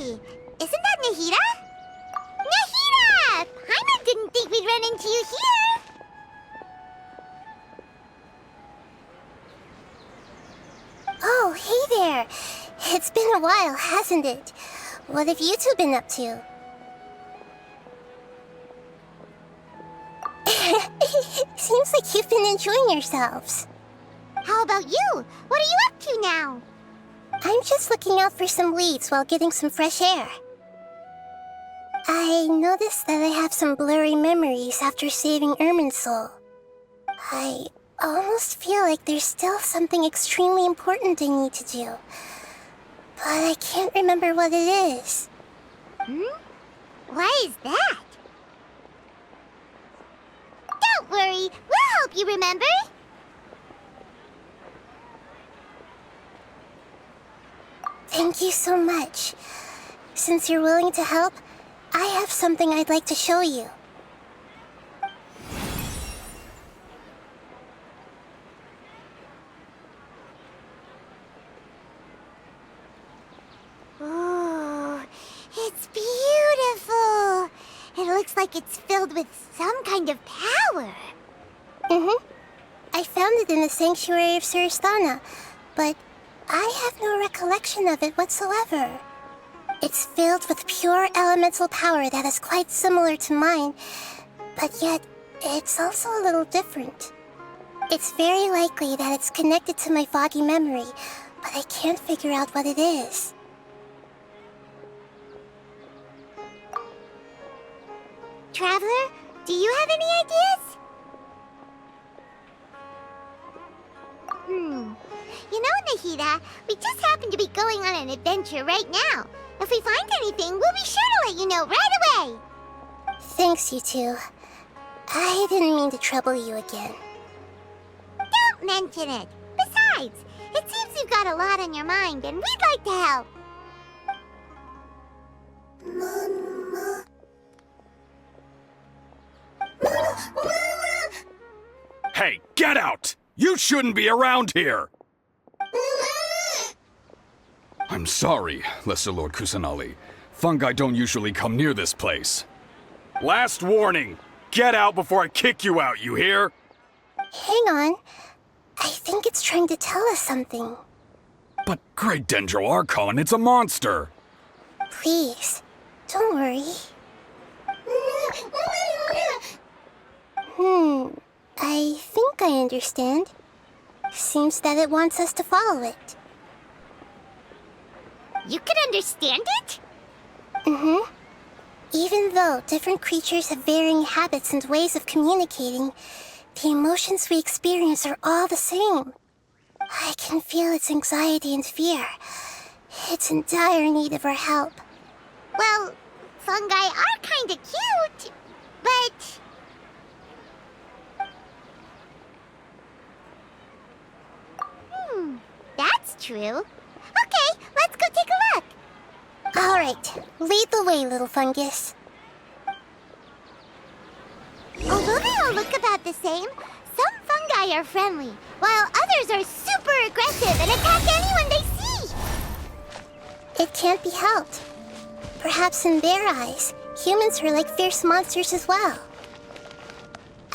Hey! Isn't that Nahida? Nahida! Paimon didn't think we'd run into you here! Oh, hey there! It's been a while, hasn't it? What have you two been up to? Seems like you've been enjoying yourselves. How about you? What are you up to now? I'm just looking out for some leads while getting some fresh air. I noticed that I have some blurry memories after saving Ermin's soul. I almost feel like there's still something extremely important I need to do. But I can't remember what it is. Why is that? Don't worry, we'll help you remember. Thank you so much. Since you're willing to help, I have something I'd like to show you. Ooh, it's beautiful. It looks like it's filled with some kind of power. I found it in the sanctuary of Suristana, but I have no recollection of it whatsoever. It's filled with pure elemental power that is quite similar to mine, but yet it's also a little different. It's very likely that it's connected to my foggy memory, but I can't figure out what it is. Traveler, do you have any ideas? You know, Nahida, we just happen to be going on an adventure right now. If we find anything, we'll be sure to let you know right away. Thanks, you two. I didn't mean to trouble you again. Don't mention it. Besides, it seems you've got a lot on your mind, and we'd like to help. Hey, get out! You shouldn't be around here! I'm sorry, Lesser Lord Kusanali. Fungi don't usually come near this place. Last warning! Get out before I kick you out, you hear? Hang on. I think it's trying to tell us something. But Great Dendro Archon, it's a monster! Please, don't worry. I think I understand. Seems that it wants us to follow it. You can understand it? Even though different creatures have varying habits and ways of communicating, the emotions we experience are all the same. I can feel its anxiety and fear. It's in dire need of our help. Well, fungi are kinda cute, but... that's true. Okay, let's go take a look. All right, lead the way, little fungus. Although they all look about the same, some fungi are friendly, while others are super aggressive and attack anyone they see. It can't be helped. Perhaps in their eyes, humans are like fierce monsters as well.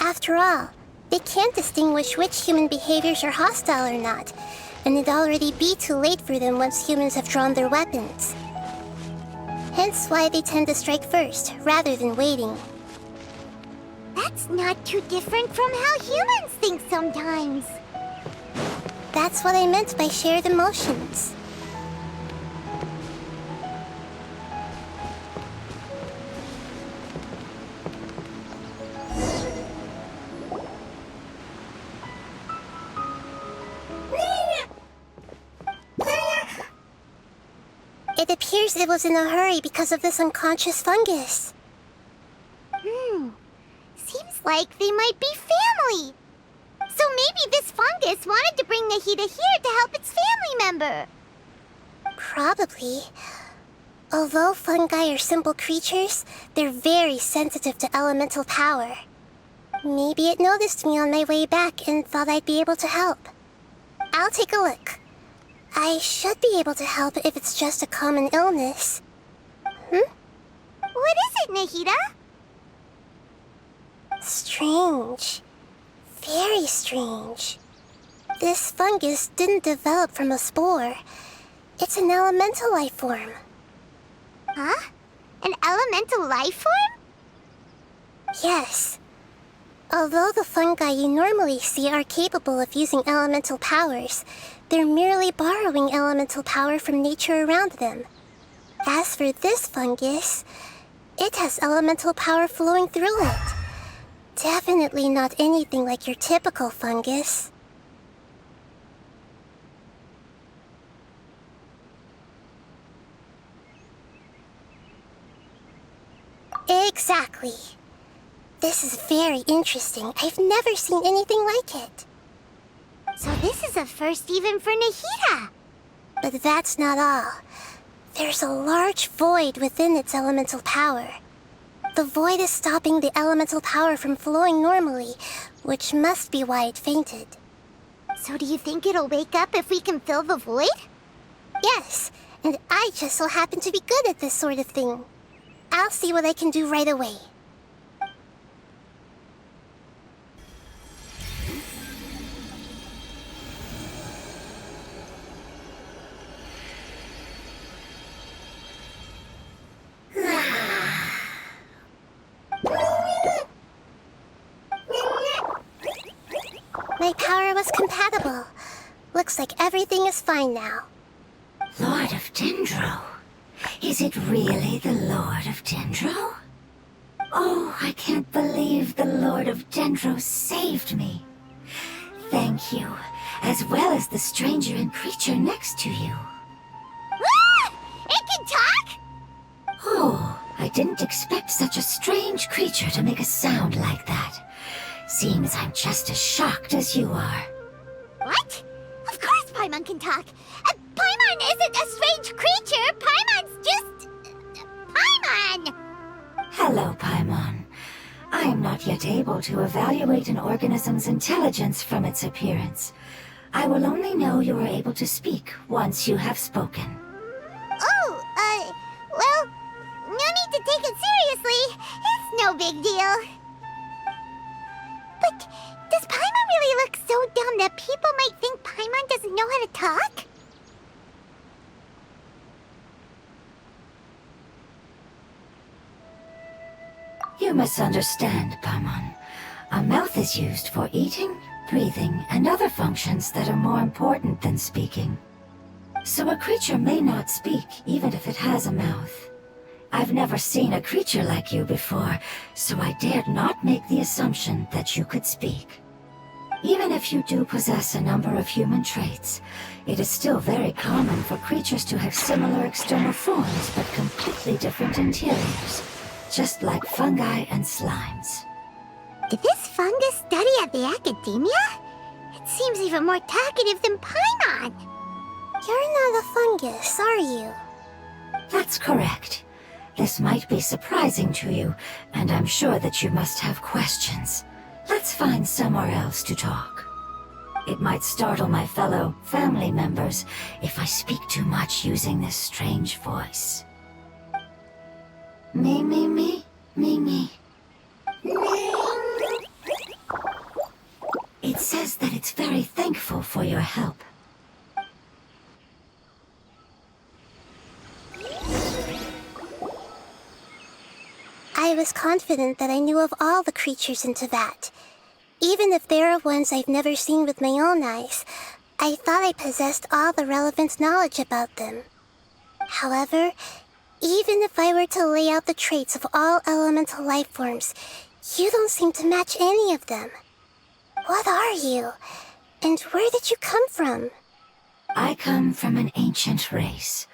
After all, they can't distinguish which human behaviors are hostile or not, and it'd already be too late for them once humans have drawn their weapons. Hence why they tend to strike first, rather than waiting. That's not too different from how humans think sometimes. That's what I meant by shared emotions. It appears it was in a hurry because of this unconscious fungus. Seems like they might be family. So maybe this fungus wanted to bring Nahida here to help its family member. Probably. Although fungi are simple creatures, they're very sensitive to elemental power. Maybe it noticed me on my way back and thought I'd be able to help. I'll take a look. I should be able to help if it's just a common illness. What is it, Nahida? Strange. Very strange. This fungus didn't develop from a spore. It's an elemental life form. Huh? An elemental life form? Yes. Although the fungi you normally see are capable of using elemental powers, they're merely borrowing elemental power from nature around them. As for this fungus, it has elemental power flowing through it. Definitely not anything like your typical fungus. Exactly. This is very interesting. I've never seen anything like it. So this is a first even for Nahida. But that's not all. There's a large void within its elemental power. The void is stopping the elemental power from flowing normally, which must be why it fainted. So do you think it'll wake up if we can fill the void? Yes, and I just so happen to be good at this sort of thing. I'll see what I can do right away. My power was compatible. Looks like everything is fine now. Lord of Dendro? Is it really the Lord of Dendro? Oh, I can't believe the Lord of Dendro saved me. Thank you, as well as the stranger and creature next to you. Ah! It can talk? Oh, I didn't expect such a strange creature to make a sound like that. Seems I'm just as shocked as you are. What? Of course Paimon can talk. Paimon isn't a strange creature. Paimon's just... Paimon! Hello, Paimon. I am not yet able to evaluate an organism's intelligence from its appearance. I will only know you are able to speak once you have spoken. Oh, well, no need to take it seriously. It's no big deal. But does Paimon really look so dumb that people might think Paimon doesn't know how to talk? You misunderstand, Paimon. A mouth is used for eating, breathing, and other functions that are more important than speaking. So a creature may not speak, even if it has a mouth. I've never seen a creature like you before, so I dared not make the assumption that you could speak. Even if you do possess a number of human traits, it is still very common for creatures to have similar external forms but completely different interiors, just like fungi and slimes. Did this fungus study at the academia? It seems even more talkative than Paimon. You're not a fungus, are you? That's correct. This might be surprising to you, and I'm sure that you must have questions. Let's find somewhere else to talk. It might startle my fellow family members if I speak too much using this strange voice. Me, me, me, me, me. It says that it's very thankful for your help. I was confident that I knew of all the creatures in Teyvat. Even if there are ones I've never seen with my own eyes, I thought I possessed all the relevant knowledge about them. However, even if I were to lay out the traits of all elemental life forms, you don't seem to match any of them. What are you? And where did you come from? I come from an ancient race.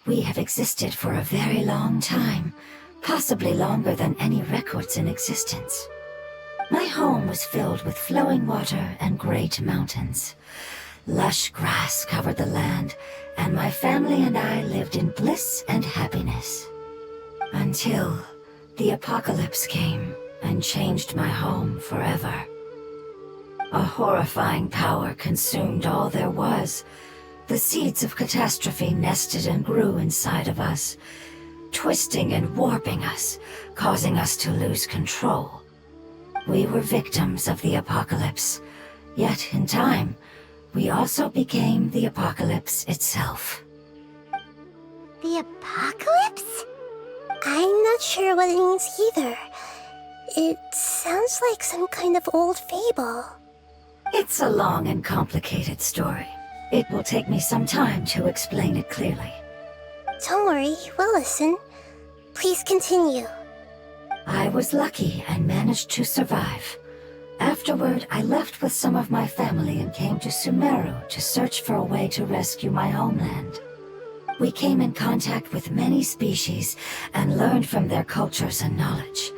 We have existed for a very long time, possibly longer than any records in existence. My home was filled with flowing water and great mountains. Lush grass covered the land, and my family and I lived in bliss and happiness. Until the apocalypse came and changed my home forever. A horrifying power consumed all there was. The seeds of catastrophe nested and grew inside of us. twisting and warping us, causing us to lose control. We were victims of the apocalypse, yet in time, we also became the apocalypse itself. The apocalypse? I'm not sure what it means either. It sounds like some kind of old fable. It's a long and complicated story. It will take me some time to explain it clearly. Don't worry, we'll listen. Please continue. I was lucky and managed to survive. Afterward, I left with some of my family and came to Sumeru to search for a way to rescue my homeland. We came in contact with many species and learned from their cultures and knowledge,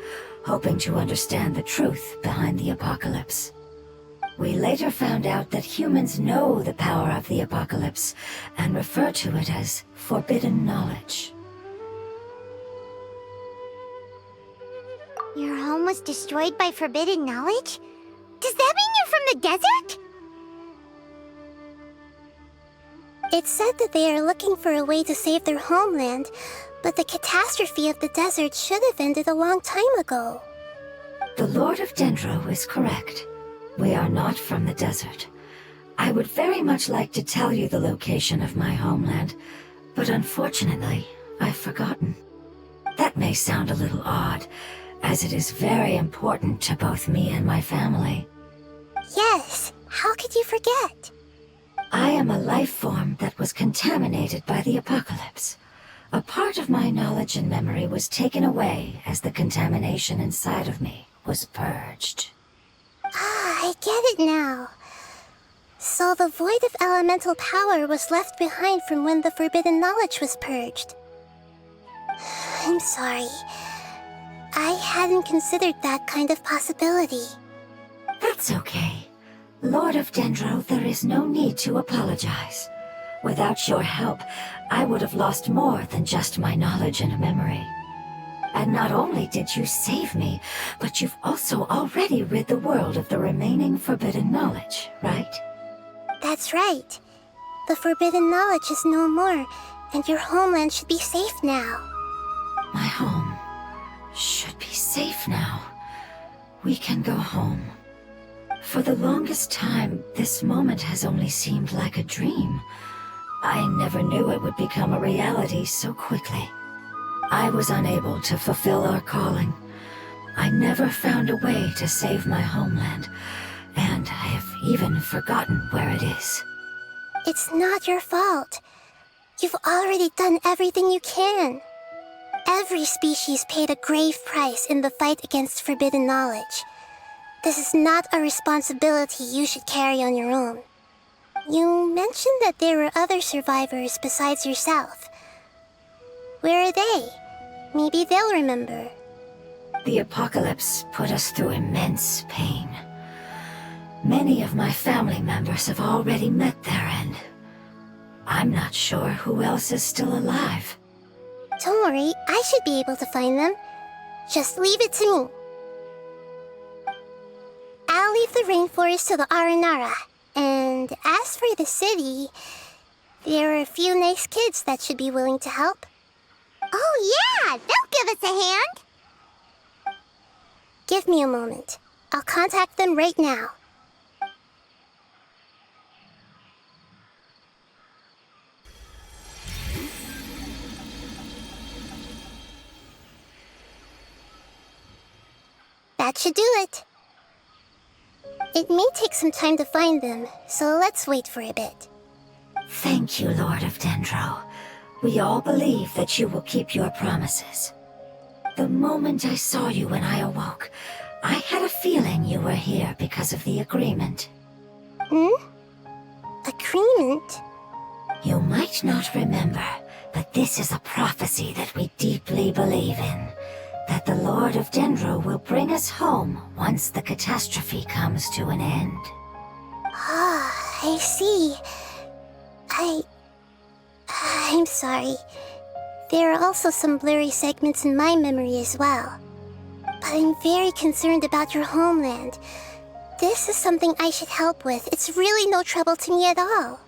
hoping to understand the truth behind the apocalypse. We later found out that humans know the power of the apocalypse and refer to it as forbidden knowledge. Your home was destroyed by forbidden knowledge? Does that mean you're from the desert? It's said that they are looking for a way to save their homeland, but the catastrophe of the desert should have ended a long time ago. The Lord of Dendro is correct. We are not from the desert. I would very much like to tell you the location of my homeland, but unfortunately, I've forgotten. That may sound a little odd, as it is very important to both me and my family. Yes, how could you forget? I am a life form that was contaminated by the apocalypse. A part of my knowledge and memory was taken away as the contamination inside of me was purged. Ah, I get it now. So the void of elemental power was left behind from when the forbidden knowledge was purged. I'm sorry. I hadn't considered that kind of possibility. That's okay. Lord of Dendro, there is no need to apologize. Without your help, I would have lost more than just my knowledge and memory. And not only did you save me, but you've also already rid the world of the remaining forbidden knowledge, right? That's right. The forbidden knowledge is no more, and your homeland should be safe now. My home should be safe now. We can go home. For the longest time, this moment has only seemed like a dream. I never knew it would become a reality so quickly. I was unable to fulfill our calling. I never found a way to save my homeland, and I have even forgotten where it is. It's not your fault. You've already done everything you can. Every species paid a grave price in the fight against forbidden knowledge. This is not a responsibility you should carry on your own. You mentioned that there were other survivors besides yourself. Where are they? Maybe they'll remember. The apocalypse put us through immense pain. Many of my family members have already met their end. I'm not sure who else is still alive. Don't worry, I should be able to find them. Just leave it to me. I'll leave the rainforest to the Aranara. And as for the city, there are a few nice kids that should be willing to help. Oh yeah, they'll give us a hand. Give me a moment. I'll contact them right now. That should do it. It may take some time to find them, so let's wait for a bit. Thank you, Lord of Dendro. We all believe that you will keep your promises. The moment I saw you when I awoke, I had a feeling you were here because of the agreement. Agreement? You might not remember, but this is a prophecy that we deeply believe in. That the Lord of Dendro will bring us home once the catastrophe comes to an end. Ah, I see. I'm sorry. There are also some blurry segments in my memory as well. But I'm very concerned about your homeland. This is something I should help with. It's really no trouble to me at all.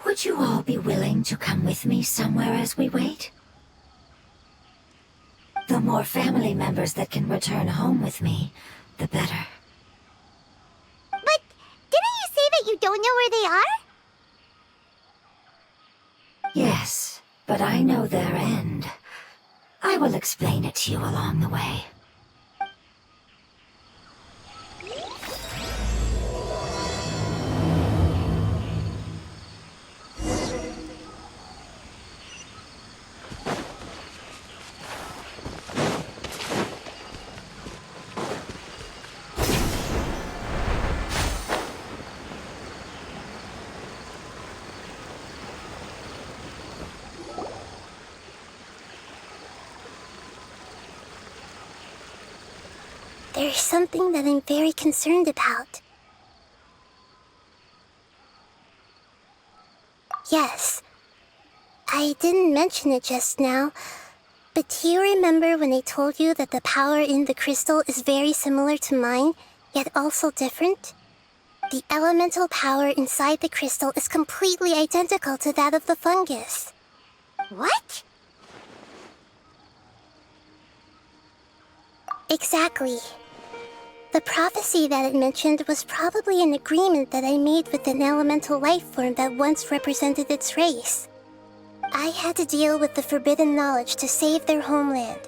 Would you all be willing to come with me somewhere as we wait? The more family members that can return home with me, the better. But didn't you say that you don't know where they are? Yes, but I know their end. I will explain it to you along the way. There's something that I'm very concerned about. Yes, I didn't mention it just now, but do you remember when I told you that the power in the crystal is very similar to mine, yet also different? The elemental power inside the crystal is completely identical to that of the fungus. What? Exactly. The prophecy that it mentioned was probably an agreement that I made with an elemental life form that once represented its race. I had to deal with the forbidden knowledge to save their homeland.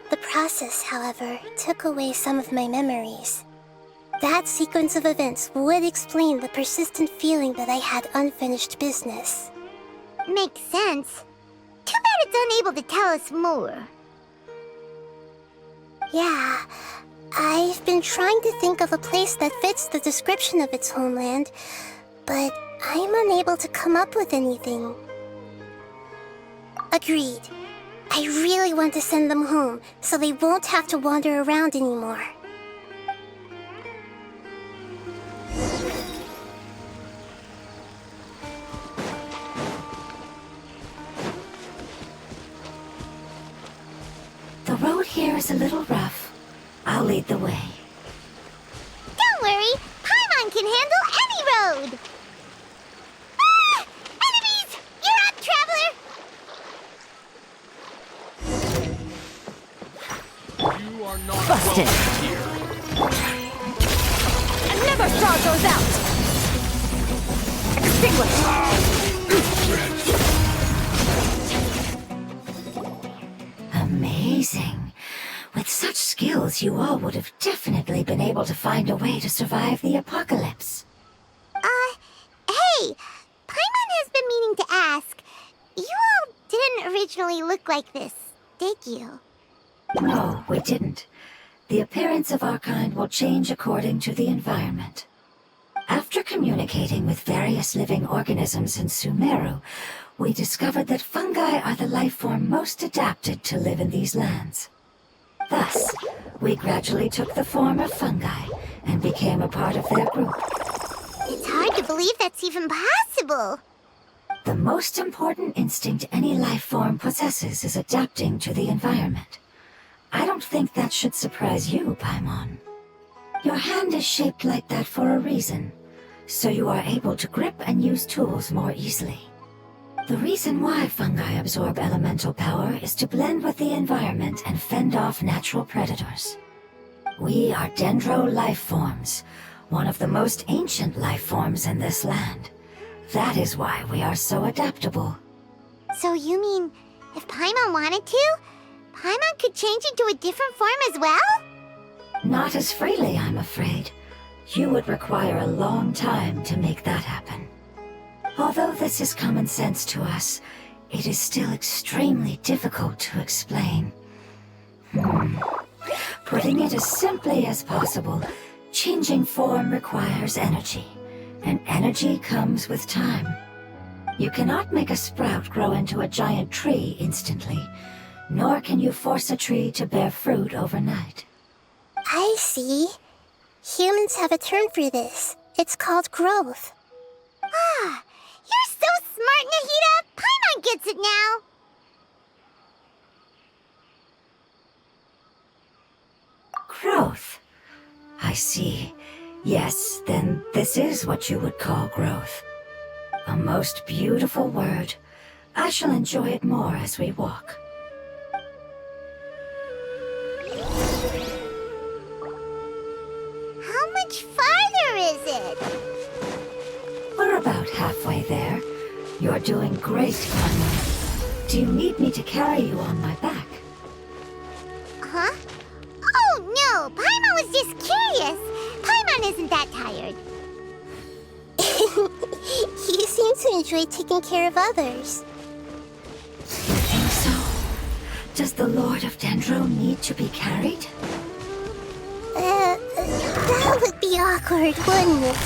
The process, however, took away some of my memories. That sequence of events would explain the persistent feeling that I had unfinished business. Makes sense. Too bad it's unable to tell us more. Yeah, I've been trying to think of a place that fits the description of its homeland, but I'm unable to come up with anything. Agreed. I really want to send them home, so they won't have to wander around anymore. The road here is a little rough. I'll lead the way. Don't worry, Paimon can handle any road! Ah! Enemies! You're up, traveler! You are not Busted. welcome here. I never saw those out! Extinguish! Amazing. With such skills, you all would have definitely been able to find a way to survive the apocalypse. Hey! Paimon has been meaning to ask. You all didn't originally look like this, did you? No, we didn't. The appearance of our kind will change according to the environment. After communicating with various living organisms in Sumeru, we discovered that fungi are the life form most adapted to live in these lands. Thus, we gradually took the form of fungi and became a part of their group. It's hard to believe that's even possible. The most important instinct any life form possesses is adapting to the environment. I don't think that should surprise you, Paimon. Your hand is shaped like that for a reason, so you are able to grip and use tools more easily. The reason why fungi absorb elemental power is to blend with the environment and fend off natural predators. We are dendro life forms, one of the most ancient life forms in this land. That is why we are so adaptable. So you mean, if Paimon wanted to, Paimon could change into a different form as well? Not as freely, I'm afraid. You would require a long time to make that happen. Although this is common sense to us, it is still extremely difficult to explain. Putting it as simply as possible, changing form requires energy, and energy comes with time. You cannot make a sprout grow into a giant tree instantly, nor can you force a tree to bear fruit overnight. I see. Humans have a term for this. It's called growth. Ah, you're so smart, Nahida! Paimon gets it now! Growth. I see. Yes, then this is what you would call growth. A most beautiful word. I shall enjoy it more as we walk. halfway there. You're doing great, Paimon. Do you need me to carry you on my back? Huh? Oh, no! Paimon was just curious. Paimon isn't that tired. You seem to enjoy taking care of others. You think so? Does the Lord of Dendro need to be carried? That would be awkward, wouldn't it?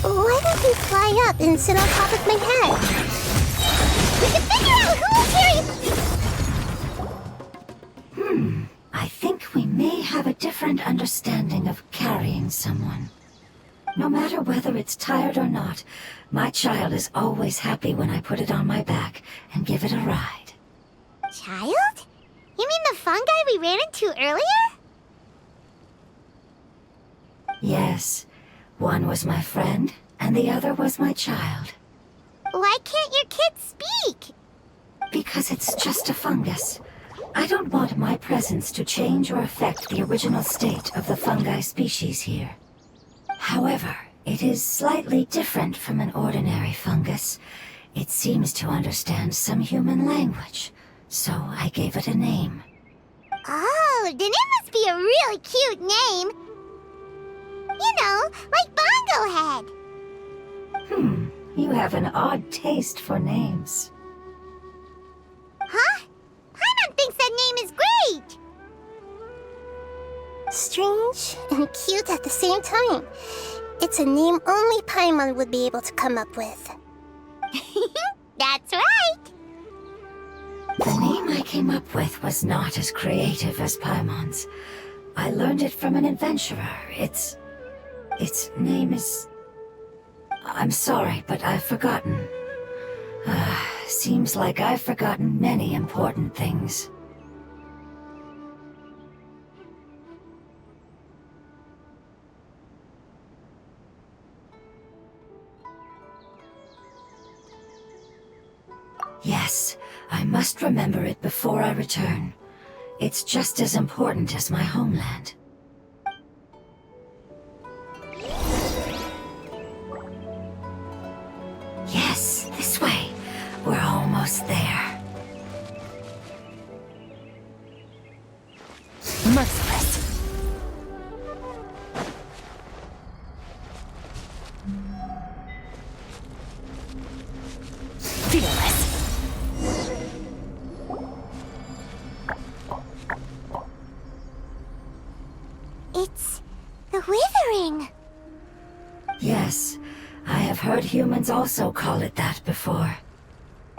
Why don't you fly up and sit on top of my head? We can figure out who will carry... I think we may have a different understanding of carrying someone. No matter whether it's tired or not, my child is always happy when I put it on my back and give it a ride. Child? You mean the fungi we ran into earlier? Yes, one was my friend, and the other was my child. Why can't your kid speak? Because it's just a fungus. I don't want my presence to change or affect the original state of the fungi species here. However, it is slightly different from an ordinary fungus. It seems to understand some human language, so I gave it a name. Oh, then it must be a really cute name. You know, like Bongo Head. You have an odd taste for names. Huh? Paimon thinks that name is great. Strange and cute at the same time. It's a name only Paimon would be able to come up with. That's right. The name I came up with was not as creative as Paimon's. I learned it from an adventurer. Its name is... I'm sorry, but I've forgotten. Seems like I've forgotten many important things. Yes, I must remember it before I return. It's just as important as my homeland. Yes, this way. We're almost there. Merciless. Fearless. It's the Withering. Yes, I have heard humans also call it that before.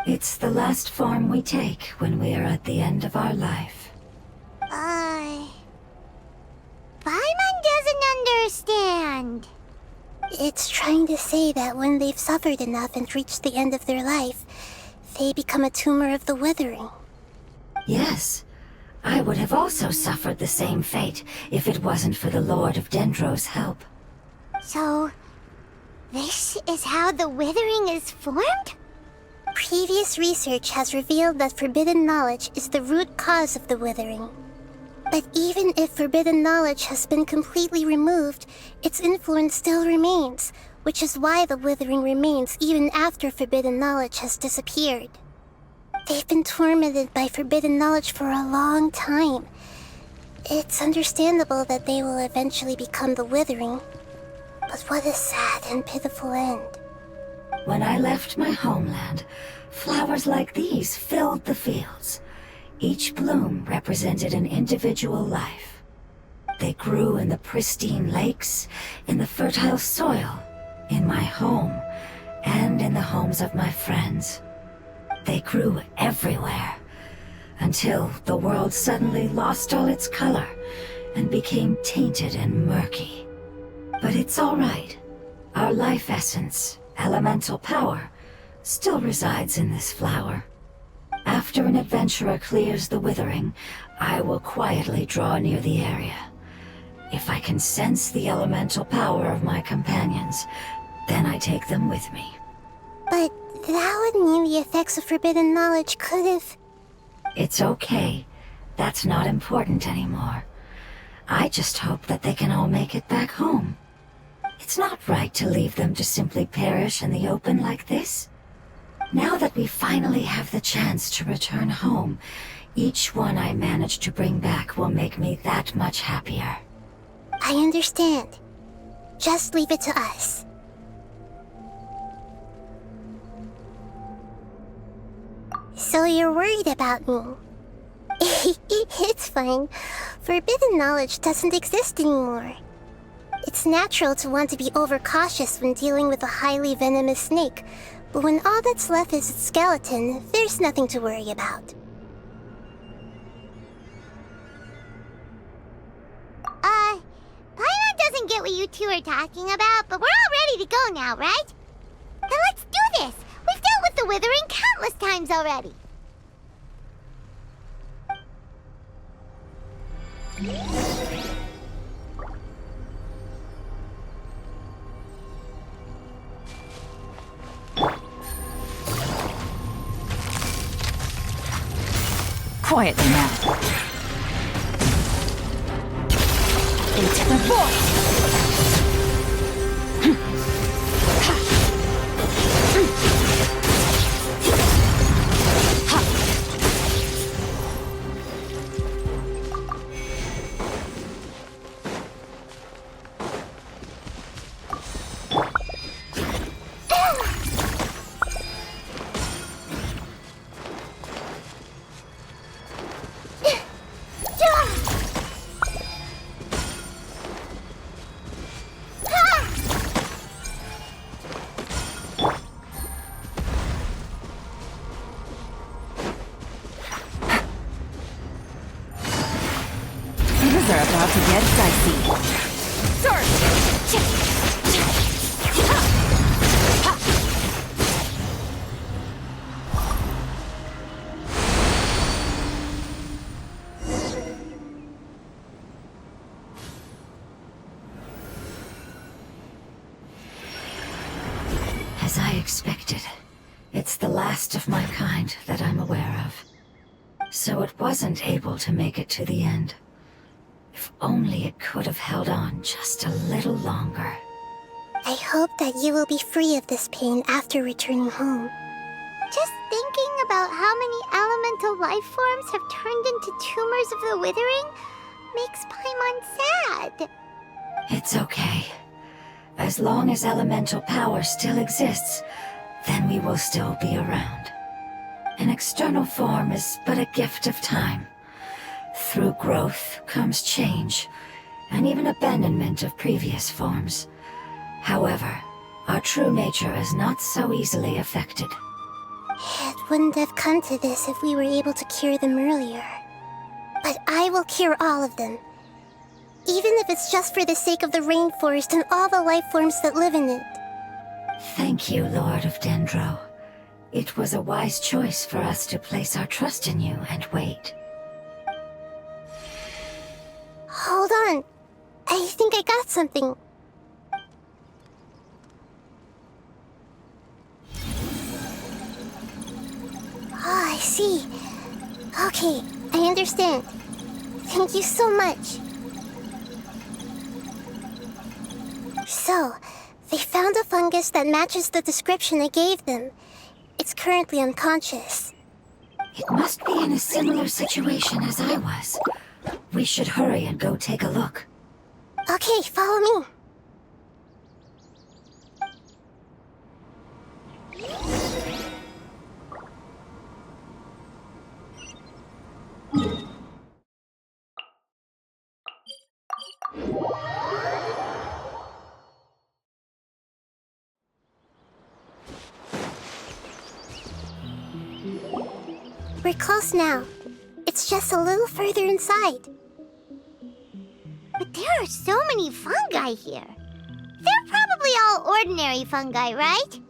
It's the last form we take when we are at the end of our life. Paimon doesn't understand. It's trying to say that when they've suffered enough and reached the end of their life, they become a tumor of the Withering. Yes, I would have also suffered the same fate if it wasn't for the Lord of Dendro's help. So, this is how the Withering is formed? Previous research has revealed that forbidden knowledge is the root cause of the Withering. But even if forbidden knowledge has been completely removed, its influence still remains, which is why the Withering remains even after forbidden knowledge has disappeared. They've been tormented by forbidden knowledge for a long time. It's understandable that they will eventually become the Withering. But what a sad and pitiful end. When I left my homeland, flowers like these filled the fields. Each bloom represented an individual life. They grew in the pristine lakes, in the fertile soil, in my home, and in the homes of my friends. They grew everywhere, until the world suddenly lost all its color and became tainted and murky. But it's all right. Our life essence, elemental power, still resides in this flower. After an adventurer clears the Withering, I will quietly draw near the area. If I can sense the elemental power of my companions, then I take them with me. But that would mean the effects of forbidden knowledge could have... It's okay. That's not important anymore. I just hope that they can all make it back home. It's not right to leave them to simply perish in the open like this. Now that we finally have the chance to return home, each one I manage to bring back will make me that much happier. I understand. Just leave it to us. So you're worried about me? It's fine. Forbidden knowledge doesn't exist anymore. It's natural to want to be overcautious when dealing with a highly venomous snake, but when all that's left is its skeleton, there's nothing to worry about. Paimon doesn't get what you two are talking about, but we're all ready to go now, right? Then let's do this! We've dealt with the Withering countless times already! Quietly now. Into the void! Things are about to get dicey. As I expected, it's the last of my kind that I'm aware of. So it wasn't able to make it to the end. If only it could have held on just a little longer. I hope that you will be free of this pain after returning home. Just thinking about how many elemental life forms have turned into tumors of the Withering makes Paimon sad. It's okay. As long as elemental power still exists, then we will still be around. An external form is but a gift of time. Through growth comes change, and even abandonment of previous forms. However, our true nature is not so easily affected. It wouldn't have come to this if we were able to cure them earlier. But I will cure all of them. Even if it's just for the sake of the rainforest and all the life forms that live in it. Thank you, Lord of Dendro. It was a wise choice for us to place our trust in you and wait. Hold on. I think I got something. Oh, I see. Okay, I understand. Thank you so much. So, they found a fungus that matches the description I gave them. It's currently unconscious. It must be in a similar situation as I was. We should hurry and go take a look. Okay, follow me. We're close now. It's just a little further inside. But there are so many fungi here. They're probably all ordinary fungi, right?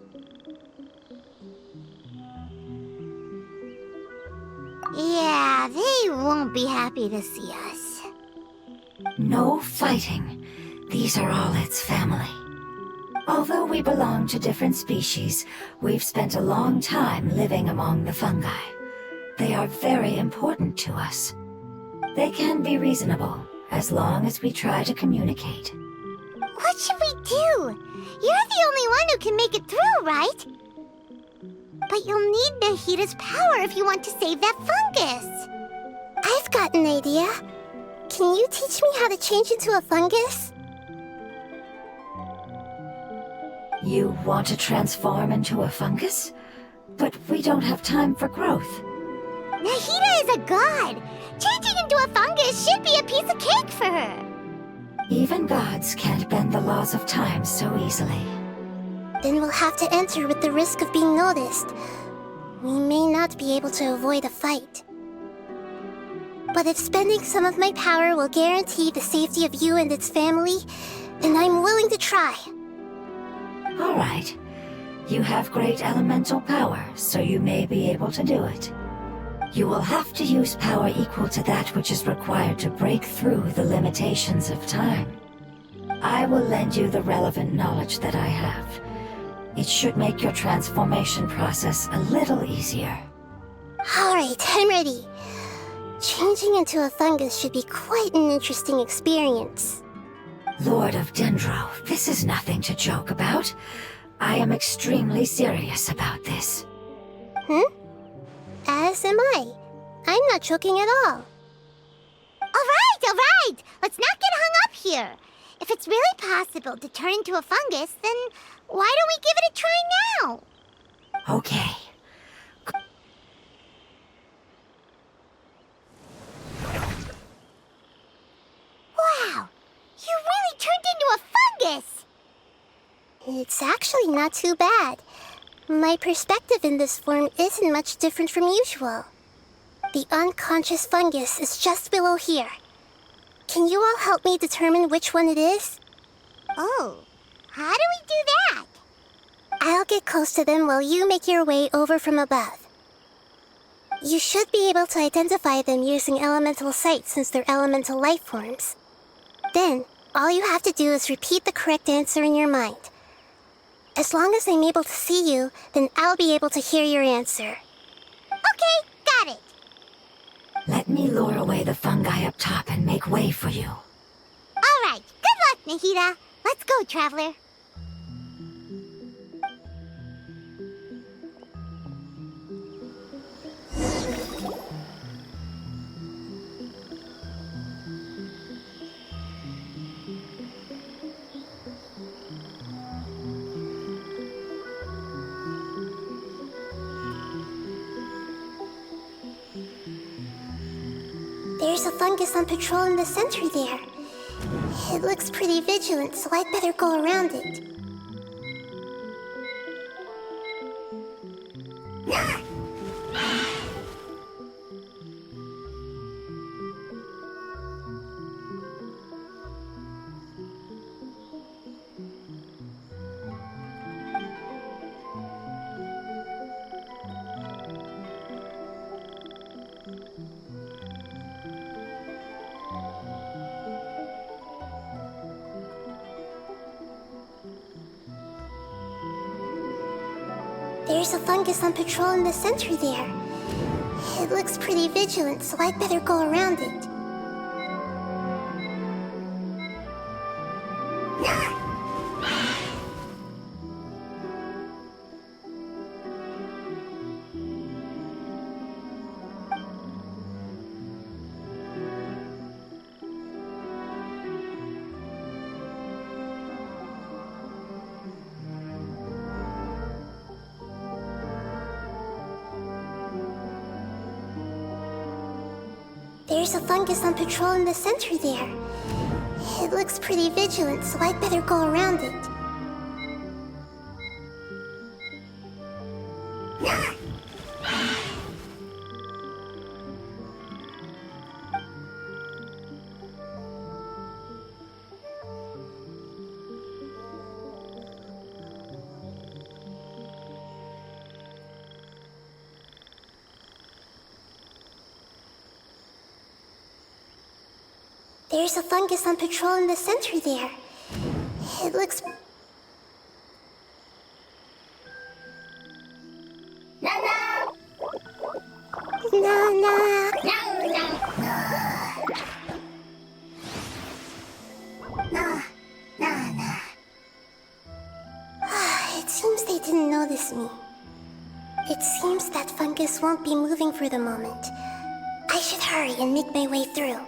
Yeah, they won't be happy to see us. No fighting. These are all its family. Although we belong to different species, we've spent a long time living among the fungi. They are very important to us. They can be reasonable, as long as we try to communicate. What should we do? You're the only one who can make it through, right? But you'll need Nahida's power if you want to save that fungus. I've got an idea. Can you teach me how to change into a fungus? You want to transform into a fungus? But we don't have time for growth. Nahida is a god. Changing into a fungus should be a piece of cake for her. Even gods can't bend the laws of time so easily. Then we'll have to enter with the risk of being noticed. We may not be able to avoid a fight. But if spending some of my power will guarantee the safety of you and its family, then I'm willing to try. All right. You have great elemental power, so you may be able to do it. You will have to use power equal to that which is required to break through the limitations of time. I will lend you the relevant knowledge that I have. It should make your transformation process a little easier. All right, I'm ready. Changing into a fungus should be quite an interesting experience. Lord of Dendro, this is nothing to joke about. I am extremely serious about this. As am I. I'm not joking at all. All right. Let's not get hung up here. If it's really possible to turn into a fungus, then why don't we give it a try now? Okay. Wow, you really turned into a fungus! It's actually not too bad. My perspective in this form isn't much different from usual. The unconscious fungus is just below here. Can you all help me determine which one it is? Oh, how do we do that? I'll get close to them while you make your way over from above. You should be able to identify them using elemental sight since they're elemental life forms. Then, all you have to do is repeat the correct answer in your mind. As long as I'm able to see you, then I'll be able to hear your answer. Okay, got it. Let me lure away the fungi up top and make way for you. All right, good luck, Nahida. Let's go, Traveler. There's a fungus on patrol in the center there. It looks pretty vigilant, so I'd better go around it. There's a fungus on patrol in the center there. It looks pretty vigilant, so I'd better go around it. There's a fungus on patrol in the center there. It looks pretty vigilant, so I'd better go around it. There's a fungus on patrol in the center there. It looks... that fungus won't be moving for the moment. I should hurry and make my way through.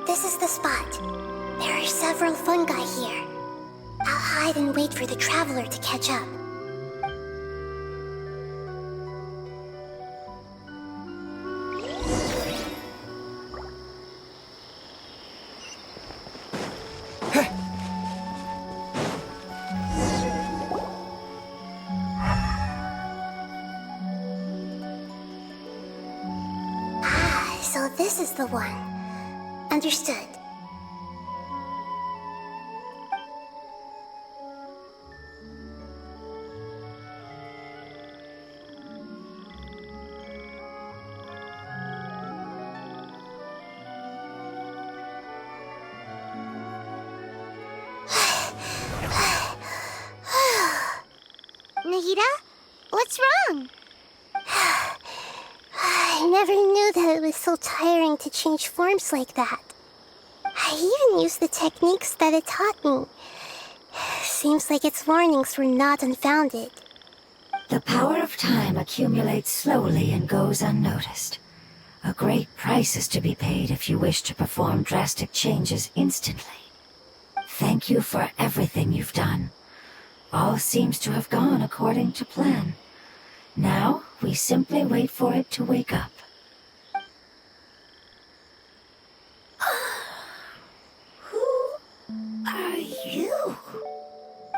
This is the spot. There are several fungi here. I'll hide and wait for the traveler to catch up. So this is the one. Understood. Nahida? What's wrong? I never knew that it was so tiring to change forms like that. I even used the techniques that it taught me. Seems like its warnings were not unfounded. The power of time accumulates slowly and goes unnoticed. A great price is to be paid if you wish to perform drastic changes instantly. Thank you for everything you've done. All seems to have gone according to plan. Now, we simply wait for it to wake up. Who are you?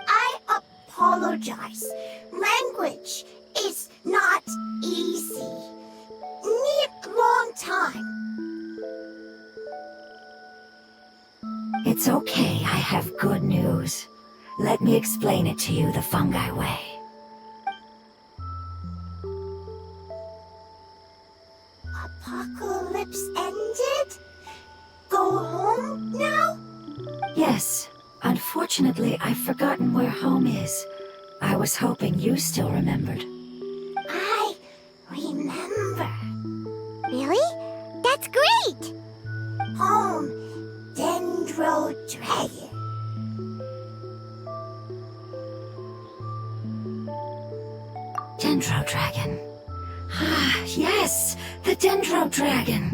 I apologize. Language is not easy. Need long time. It's okay, I have good news. Let me explain it to you the fungi way. Apocalypse ended? Go home now? Yes, unfortunately I've forgotten where home is. I was hoping you still remembered. I remember. Really? That's great! Home, Dendro Dragon. Dendro Dragon. Ah, yes, the Dendro Dragon.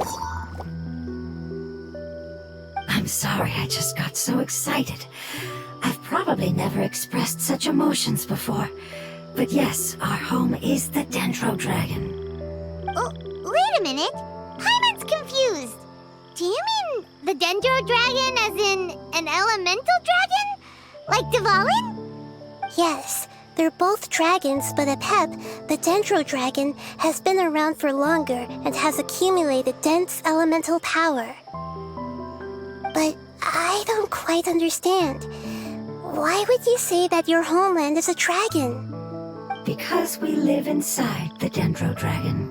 I'm sorry, I just got so excited. I've probably never expressed such emotions before. But yes, our home is the Dendro Dragon. Oh, wait a minute. Paimon's confused. Do you mean the Dendro Dragon as in an elemental dragon? Like Dvalin? Yes, they're both dragons, but Apep, the Dendro Dragon, has been around for longer and has accumulated dense elemental power. But I don't quite understand. Why would you say that your homeland is a dragon? Because we live inside the Dendro Dragon.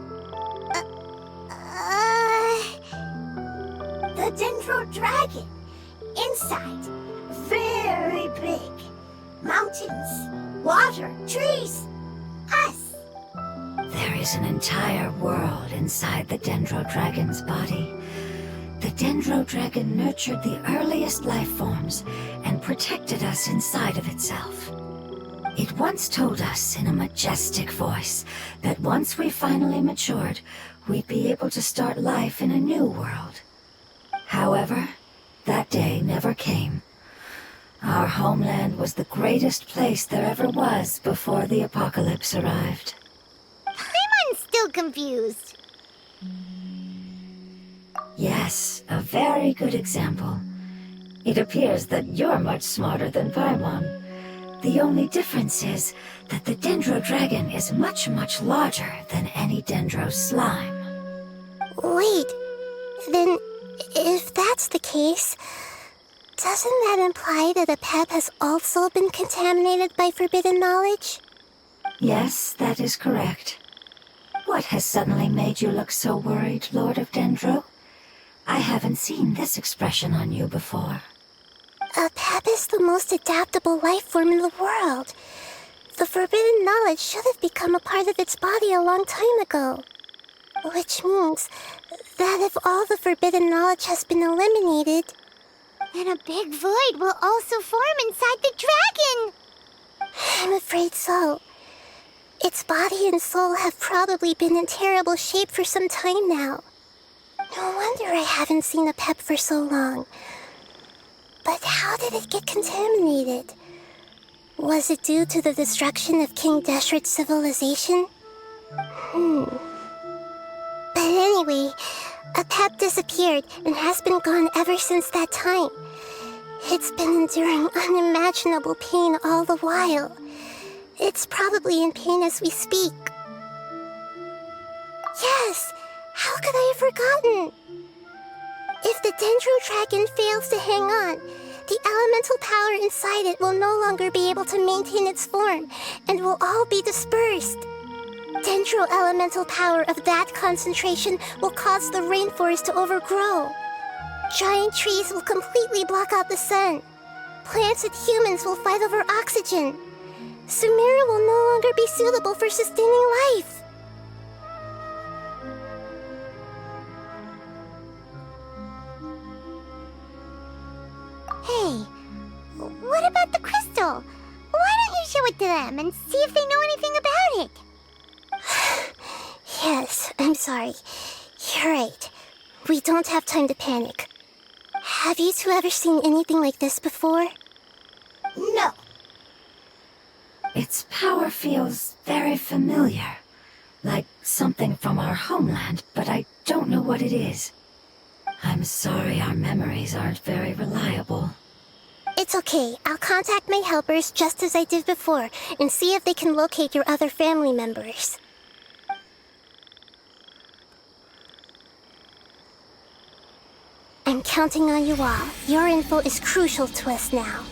The Dendro Dragon. Inside. Very big. Mountains, water, trees. Us. There is an entire world inside the Dendro Dragon's body. The Dendro Dragon nurtured the earliest life forms and protected us inside of itself. It once told us in a majestic voice that once we finally matured, we'd be able to start life in a new world. However, that day never came. Our homeland was the greatest place there ever was before the apocalypse arrived. Paimon's still confused. Yes, a very good example. It appears that you're much smarter than Paimon. The only difference is that the Dendro Dragon is much, much larger than any Dendro slime. Wait, then if that's the case, doesn't that imply that Apep has also been contaminated by forbidden knowledge? Yes, that is correct. What has suddenly made you look so worried, Lord of Dendro? I haven't seen this expression on you before. Apep is the most adaptable life form in the world. The forbidden knowledge should have become a part of its body a long time ago. Which means that if all the forbidden knowledge has been eliminated, then a big void will also form inside the dragon. I'm afraid so. Its body and soul have probably been in terrible shape for some time now. No wonder I haven't seen a pep for so long. But how did it get contaminated? Was it due to the destruction of King Deshret's civilization? But anyway, a pep disappeared and has been gone ever since that time. It's been enduring unimaginable pain all the while. It's probably in pain as we speak. Yes! How could I have forgotten? If the Dendro Dragon fails to hang on, the elemental power inside it will no longer be able to maintain its form and will all be dispersed. Dendro elemental power of that concentration will cause the rainforest to overgrow. Giant trees will completely block out the sun. Plants and humans will fight over oxygen. Sumeru will no longer be suitable for sustaining life. Hey, what about the crystal? Why don't you show it to them and see if they know anything about it? Yes, I'm sorry. You're right. We don't have time to panic. Have you two ever seen anything like this before? No. Its power feels very familiar. Like something from our homeland, but I don't know what it is. I'm sorry our memories aren't very reliable. It's okay. I'll contact my helpers just as I did before and see if they can locate your other family members. I'm counting on you all. Your info is crucial to us now.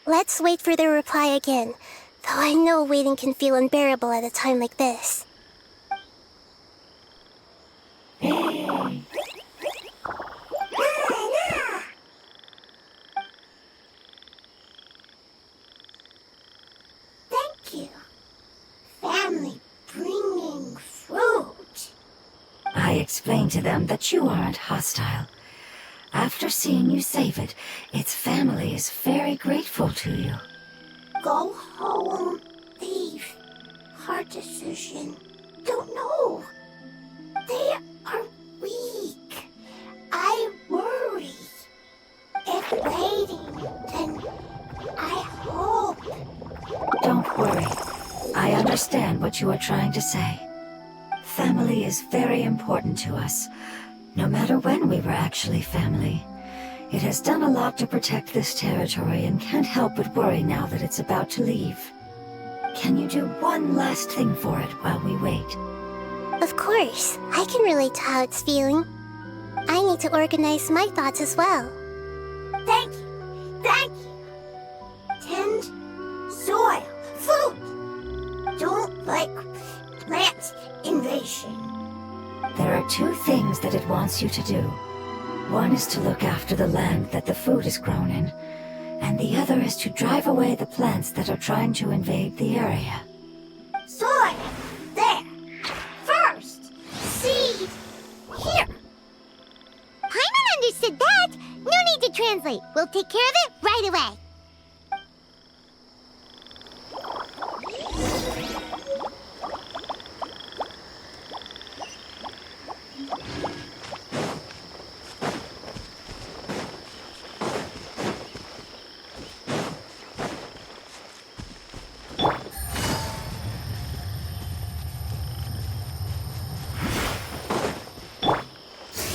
Let's wait for their reply again, though I know waiting can feel unbearable at a time like this. Thank you. Family bringing fruit. I explained to them that you aren't hostile. After seeing you save it, its family is very grateful to you. Go home. Leave. Hard decision. Don't know. They are weak. I worry. If waiting, then I hope. Don't worry. I understand what you are trying to say. Family is very important to us. No matter when we were actually family. It has done a lot to protect this territory and can't help but worry now that it's about to leave. Can you do one last thing for it while we wait? Of course, I can relate to how it's feeling. I need to organize my thoughts as well. Thank you. Thank you. Tend soil. Food. Don't like plant invasion. There are two things that it wants you to do. One is to look after the land that the food is grown in, and the other is to drive away the plants that are trying to invade the area. Soil. There. First. Seed. Here. Paimon understood that. No need to translate. We'll take care of it right away.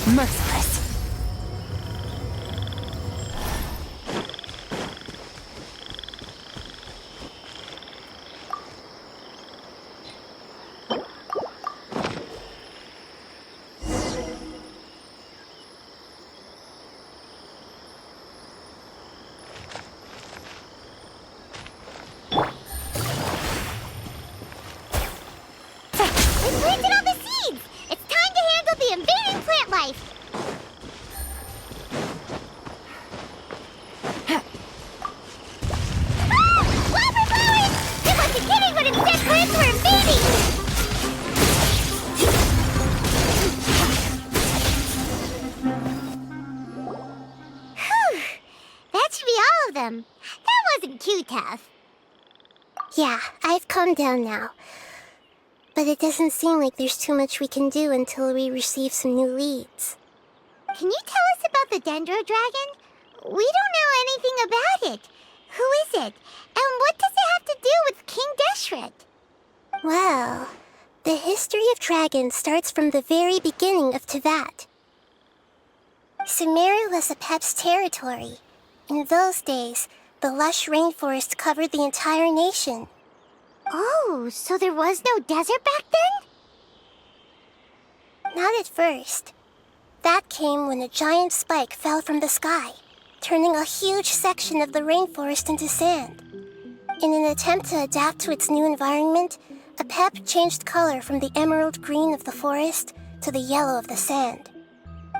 Merciless. We planted all the seeds. It's time to handle the invading plant life. Whew. That should be all of them. That wasn't too tough. Yeah, I've calmed down now. But it doesn't seem like there's too much we can do until we receive some new leads. Can you tell us about the Dendro Dragon? We don't know anything about it. Who is it? And what does it have to do with King Deshret? Well, the history of dragons starts from the very beginning of Tevat. Sumeru was Apep's territory. In those days, the lush rainforest covered the entire nation. Oh, so there was no desert back then? Not at first. That came when a giant spike fell from the sky, turning a huge section of the rainforest into sand. In an attempt to adapt to its new environment, Apep changed color from the emerald green of the forest to the yellow of the sand.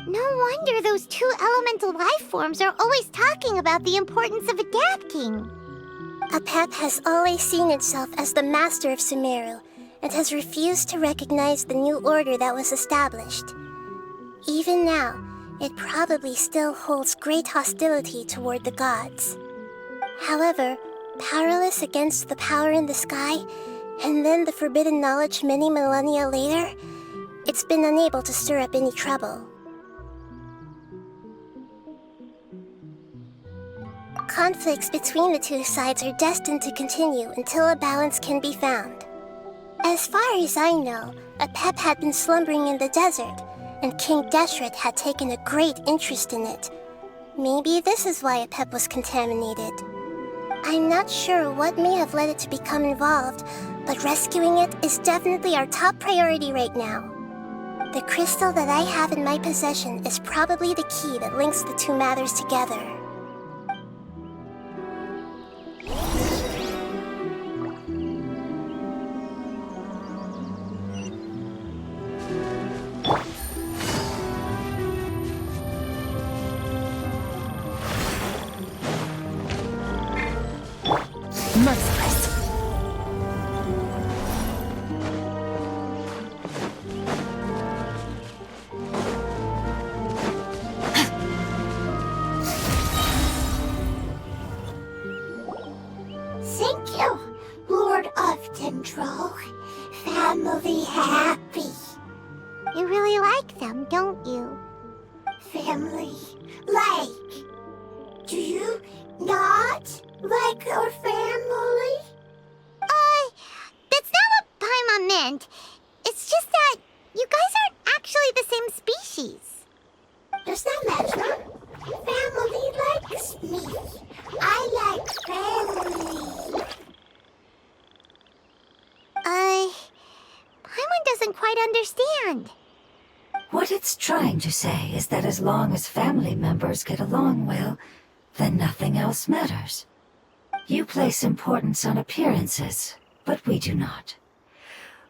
No wonder those two elemental life forms are always talking about the importance of adapting. Apep has always seen itself as the master of Sumeru and has refused to recognize the new order that was established. Even now, it probably still holds great hostility toward the gods. However, powerless against the power in the sky, and then the forbidden knowledge many millennia later, it's been unable to stir up any trouble. Conflicts between the two sides are destined to continue until a balance can be found. As far as I know, Apep had been slumbering in the desert, and King Deshret had taken a great interest in it. Maybe this is why Apep was contaminated. I'm not sure what may have led it to become involved, but rescuing it is definitely our top priority right now. The crystal that I have in my possession is probably the key that links the two matters together. Merciless. Thank you, Lord of Dendro. Family happy. You really like them, don't you? Family like. Do you not like your family? That's not what Paimon meant. It's just that you guys aren't actually the same species. Does that matter? Family likes me. I like family. Paimon doesn't quite understand. What it's trying to say is that as long as family members get along well, then nothing else matters. You place importance on appearances, but we do not.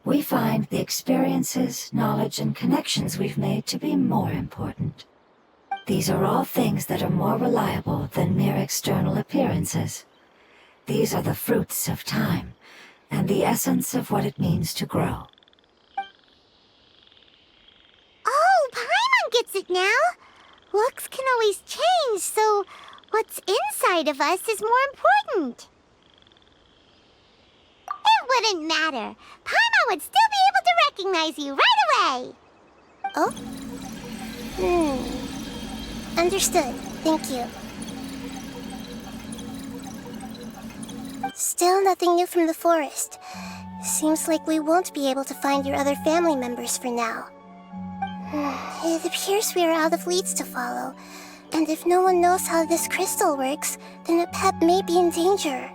We find the experiences, knowledge, and connections we've made to be more important. These are all things that are more reliable than mere external appearances. These are the fruits of time, and the essence of what it means to grow. Oh, Paimon gets it now. Looks can always change, so what's inside of us is more important. It wouldn't matter. Paimon would still be able to recognize you right away. Oh? Understood. Thank you. Still nothing new from the forest. Seems like we won't be able to find your other family members for now. It appears we are out of leads to follow, and if no one knows how this crystal works, then Apep may be in danger.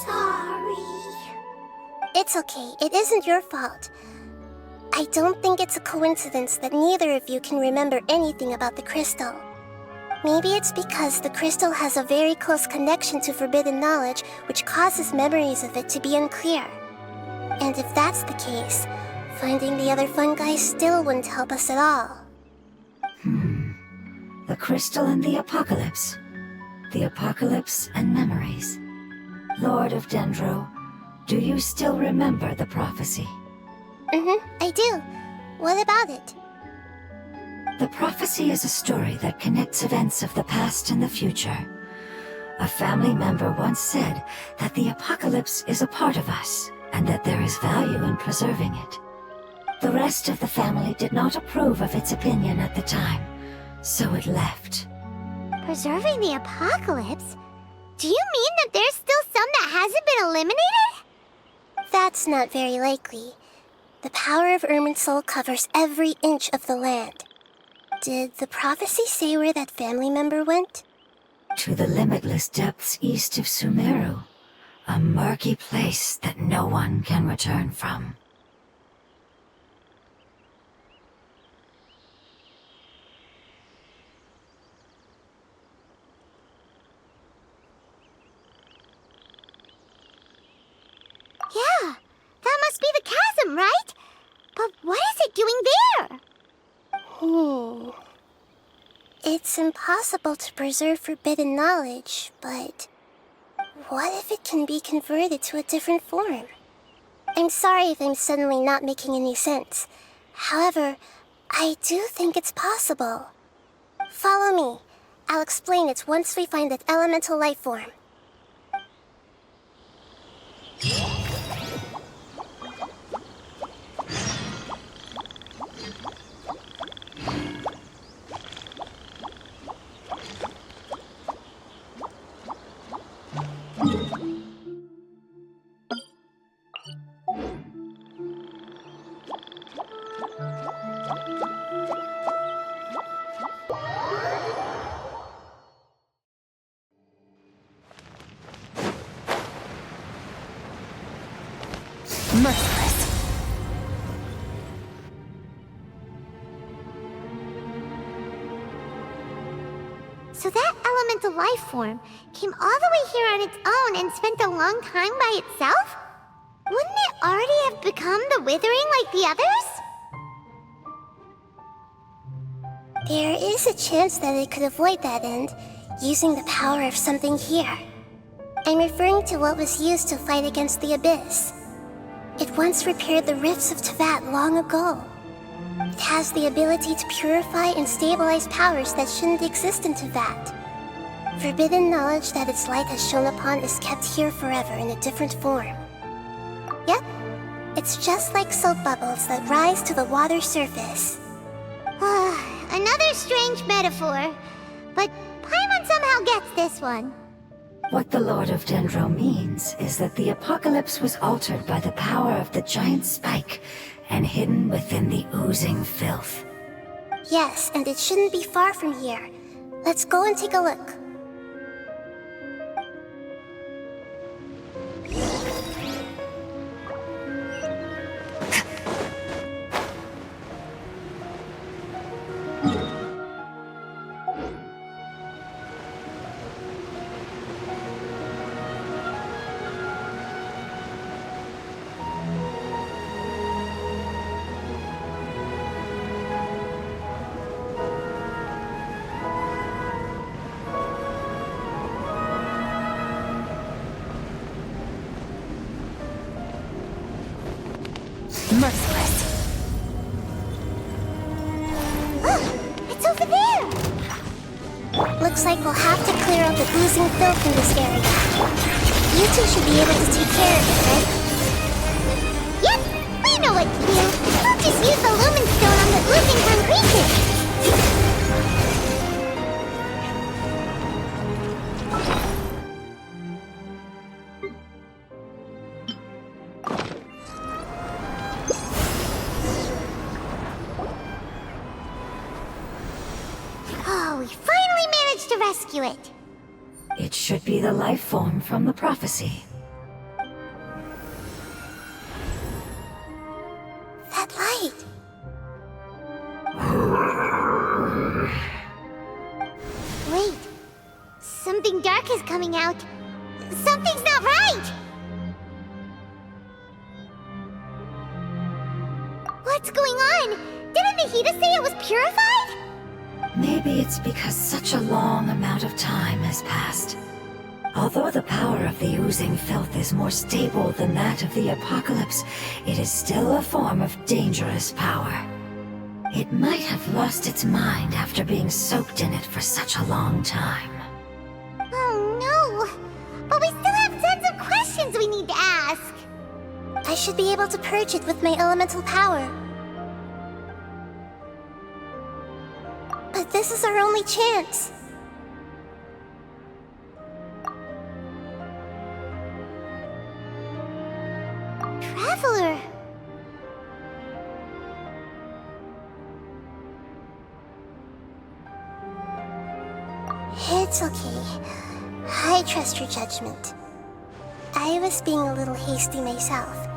Sorry. It's okay, it isn't your fault. I don't think it's a coincidence that neither of you can remember anything about the crystal. Maybe it's because the crystal has a very close connection to forbidden knowledge, which causes memories of it to be unclear. And if that's the case, finding the other fungi still wouldn't help us at all. The crystal and the apocalypse. The apocalypse and memories. Lord of Dendro, Do you still remember the prophecy? I do. What about it? The prophecy is a story that connects events of the past and the future. A family member once said that the apocalypse is a part of us, and that there is value in preserving it. The rest of the family did not approve of its opinion at the time, so it left. Preserving the apocalypse? Do you mean that there's still some that hasn't been eliminated? That's not very likely. The power of Irminsul covers every inch of the land. Did the prophecy say where that family member went? To the limitless depths east of Sumeru, a murky place that no one can return from. Yeah, that must be the chasm, right? But what is it doing there? It's impossible to preserve forbidden knowledge, but what if it can be converted to a different form? I'm sorry if I'm suddenly not making any sense. However, I do think it's possible. Follow me. I'll explain it once we find that elemental life form. Merciless. So that elemental life form came all the way here on its own and spent a long time by itself? Wouldn't it already have become the Withering like the others? There is a chance that it could avoid that end, using the power of something here. I'm referring to what was used to fight against the Abyss. It once repaired the rifts of Tevat long ago. It has the ability to purify and stabilize powers that shouldn't exist in Tevat. Forbidden knowledge that its light has shone upon is kept here forever in a different form. Yep, it's just like soap bubbles that rise to the water surface. Another strange metaphor, but Paimon somehow gets this one. What the Lord of Dendro means is that the apocalypse was altered by the power of the giant spike and hidden within the oozing filth. Yes, and it shouldn't be far from here. Let's go and take a look. Merciless. It's over there! Looks like we'll have to clear out the oozing filth in this area. You two should be able to take care of it, right? Yep, we know what to do. We'll just use the lumen stone on the oozing concretion. Oh, we finally managed to rescue it. It should be the life form from the prophecy. That light! Wait, something dark is coming out. Something's not right! What's going on? Didn't Nahida say it was purified? Maybe it's because such a long amount of time has passed. Although the power of the oozing filth is more stable than that of the apocalypse, it is still a form of dangerous power. It might have lost its mind after being soaked in it for such a long time. Oh no! But we still have tons of questions we need to ask! I should be able to purge it with my elemental power. But this is our only chance. Traveler! It's okay. I trust your judgment. I was being a little hasty myself.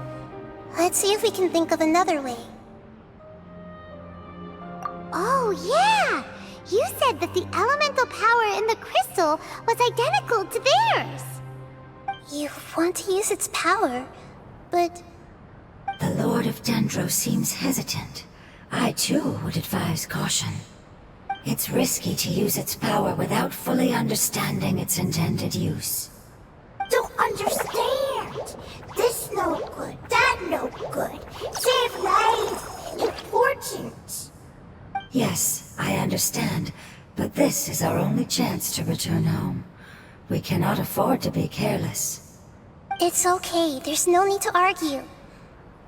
Let's see if we can think of another way. Oh yeah! You said that the elemental power in the crystal was identical to theirs! You want to use its power, but... The Lord of Dendro seems hesitant. I too would advise caution. It's risky to use its power without fully understanding its intended use. Don't understand. This no good, that no good. Save lives. Important. Yes, I understand, but this is our only chance to return home. We cannot afford to be careless. It's okay, there's no need to argue.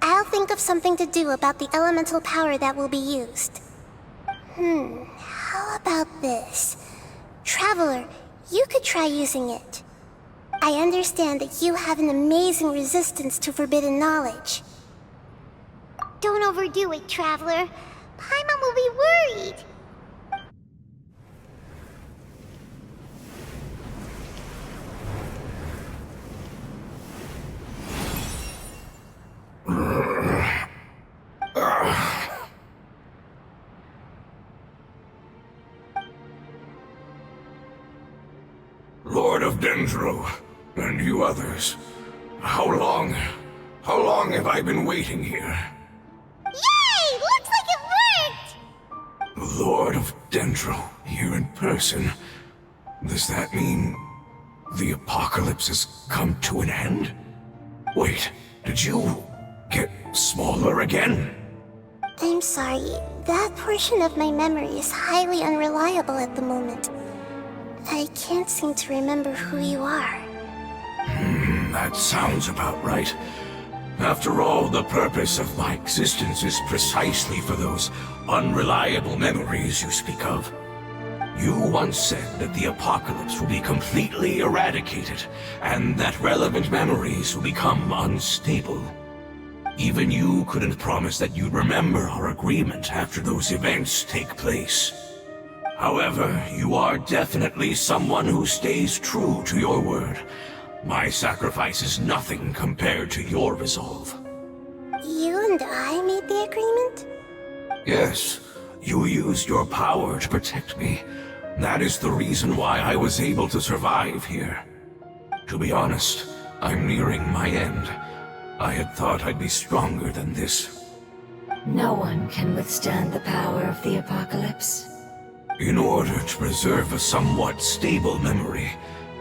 I'll think of something to do about the elemental power that will be used. How about this? Traveler, you could try using it. I understand that you have an amazing resistance to forbidden knowledge. Don't overdo it, Traveler. Paimon will be worried. Lord of Dendro, and you others, how long have I been waiting here? Yay! Looks like it worked! Lord of Dendro, here in person. Does that mean the apocalypse has come to an end? Wait, did you get smaller again? I'm sorry, that portion of my memory is highly unreliable at the moment. I can't seem to remember who you are. That sounds about right. After all, the purpose of my existence is precisely for those unreliable memories you speak of. You once said that the apocalypse will be completely eradicated, and that relevant memories will become unstable. Even you couldn't promise that you'd remember our agreement after those events take place. However, you are definitely someone who stays true to your word. My sacrifice is nothing compared to your resolve. You and I made the agreement? Yes, you used your power to protect me. That is the reason why I was able to survive here. To be honest, I'm nearing my end. I had thought I'd be stronger than this. No one can withstand the power of the apocalypse. In order to preserve a somewhat stable memory,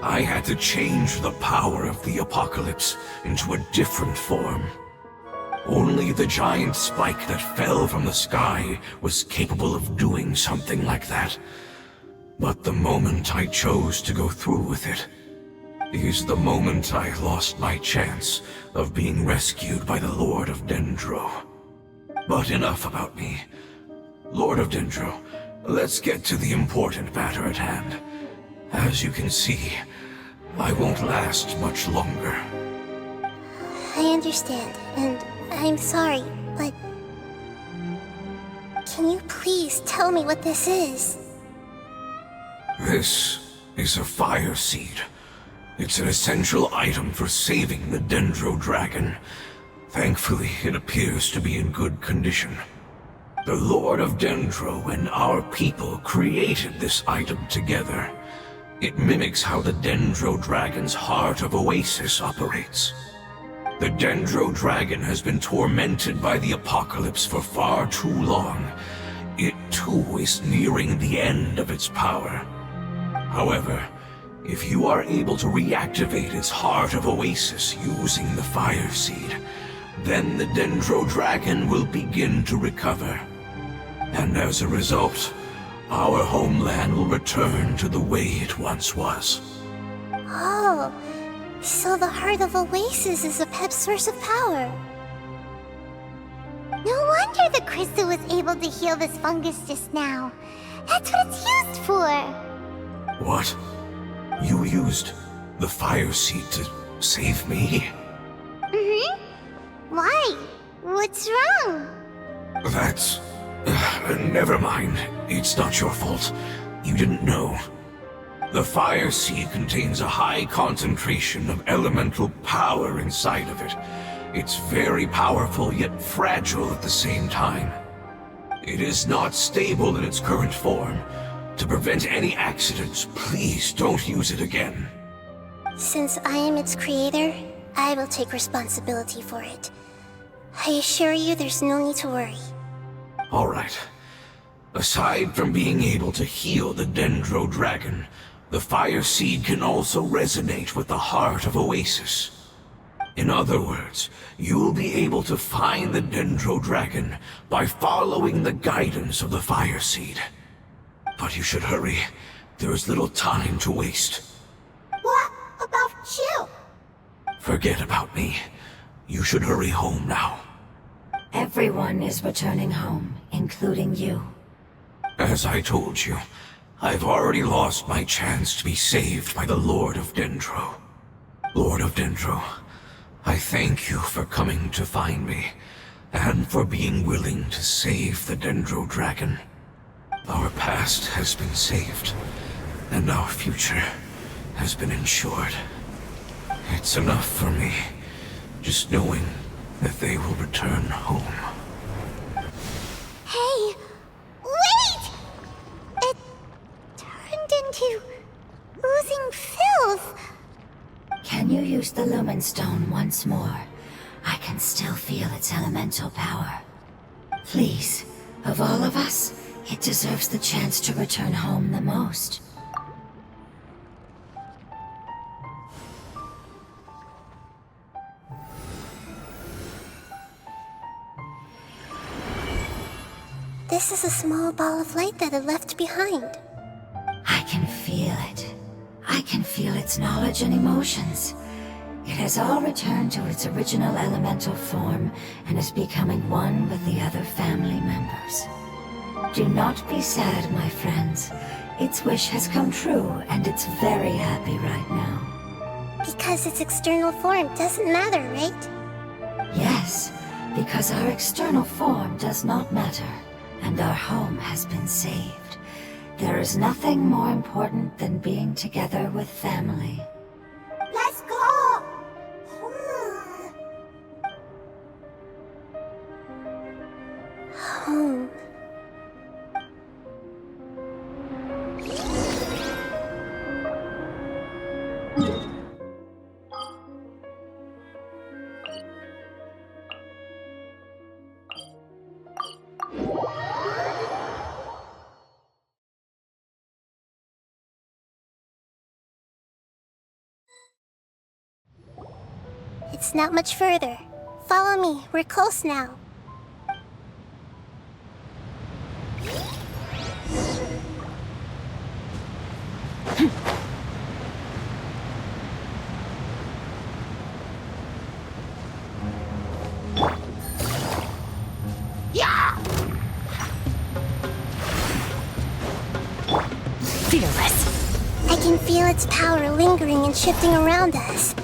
I had to change the power of the apocalypse into a different form. Only the giant spike that fell from the sky was capable of doing something like that. But the moment I chose to go through with it is the moment I lost my chance of being rescued by the Lord of Dendro. But enough about me. Lord of Dendro, let's get to the important matter at hand. As you can see, I won't last much longer. I understand, and I'm sorry, but... Can you please tell me what this is? This is a fire seed. It's an essential item for saving the Dendro dragon. Thankfully, it appears to be in good condition. The Lord of Dendro and our people created this item together. It mimics how the Dendro dragon's heart of Oasis operates. The Dendro dragon has been tormented by the apocalypse for far too long. It too is nearing the end of its power. However, If you are able to reactivate its heart of Oasis using the Fire Seed, then the Dendro Dragon will begin to recover. And as a result, our homeland will return to the way it once was. Oh, so the Heart of Oasis is a pep source of power. No wonder the crystal was able to heal this fungus just now. That's what it's used for. What? You used the Fire Seed to save me? Mm-hmm. Why? What's wrong? That's... never mind. It's not your fault. You didn't know. The Fire Seed contains a high concentration of elemental power inside of it. It's very powerful, yet fragile at the same time. It is not stable in its current form. To prevent any accidents, please don't use it again. Since I am its creator, I will take responsibility for it. I assure you there's no need to worry. Alright. Aside from being able to heal the Dendro Dragon, the Fire Seed can also resonate with the heart of Oasis. In other words, you'll be able to find the Dendro Dragon by following the guidance of the Fire Seed. But you should hurry. There is little time to waste. What about you? Forget about me. You should hurry home now. Everyone is returning home, including you. As I told you, I've already lost my chance to be saved by the Lord of Dendro. Lord of Dendro, I thank you for coming to find me, and for being willing to save the Dendro Dragon. Our past has been saved, and our future has been ensured. It's enough for me, just knowing that they will return home. Hey, wait! It turned into oozing filth. Can you use the Lumen Stone once more? I can still feel its elemental power. Please, of all of us, it deserves the chance to return home the most. This is a small ball of light that it left behind. I can feel it. I can feel its knowledge and emotions. It has all returned to its original elemental form and is becoming one with the other family members. Do not be sad, my friends. Its wish has come true, and it's very happy right now. Because its external form doesn't matter, right? Yes, because our external form does not matter, and our home has been saved. There is nothing more important than being together with family. Let's go! Home. It's not much further. Follow me, we're close now. Fearless. I can feel its power lingering and shifting around us.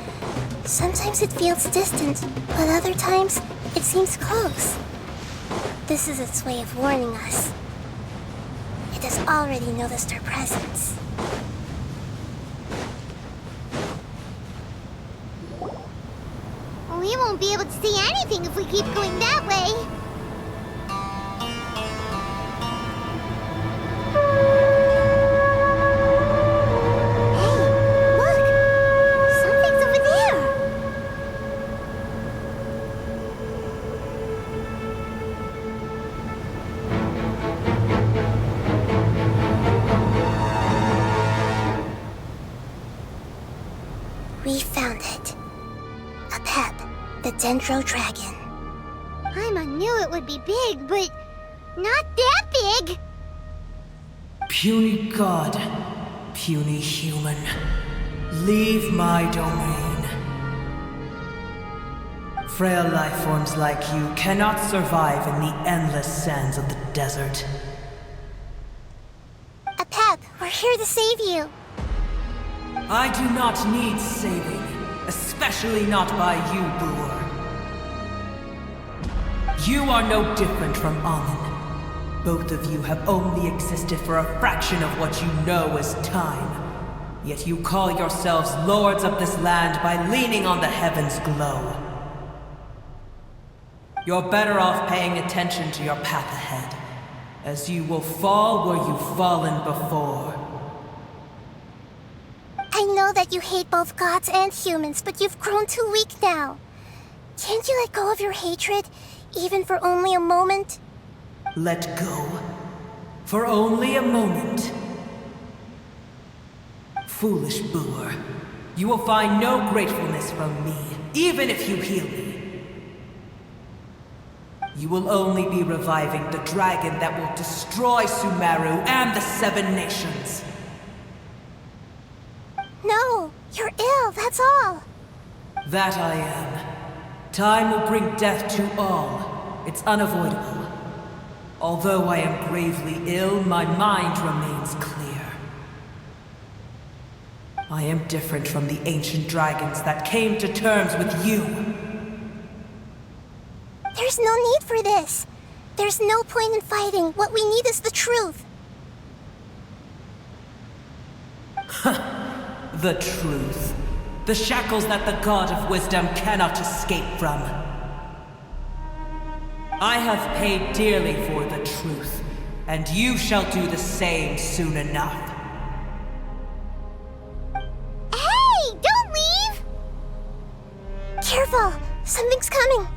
Sometimes it feels distant, but other times it seems close. This is its way of warning us. It has already noticed our presence. We won't be able to see anything if we keep going that way. Hey, look! Something's over there! We found it. Apep, the Dendro Dragon. Paimon knew it would be big, but not that big! Puny god, puny human, leave my domain. Frail life forms like you cannot survive in the endless sands of the desert. Apep, we're here to save you. I do not need saving, especially not by you, Boor. You are no different from Amun. Both of you have only existed for a fraction of what you know as time. Yet you call yourselves lords of this land by leaning on the heavens' glow. You're better off paying attention to your path ahead, as you will fall where you've fallen before. I know that you hate both gods and humans, but you've grown too weak now. Can't you let go of your hatred, even for only a moment? Let go. For only a moment. Foolish Boor. You will find no gratefulness from me, even if you heal me. You will only be reviving the dragon that will destroy Sumeru and the Seven Nations. No, you're ill, that's all. That I am. Time will bring death to all. It's unavoidable. Although I am gravely ill, my mind remains clear. I am different from the ancient dragons that came to terms with you. There's no need for this. There's no point in fighting. What we need is the truth. The truth. The shackles that the God of Wisdom cannot escape from. I have paid dearly for the truth, and you shall do the same soon enough. Hey! Don't leave! Careful! Something's coming!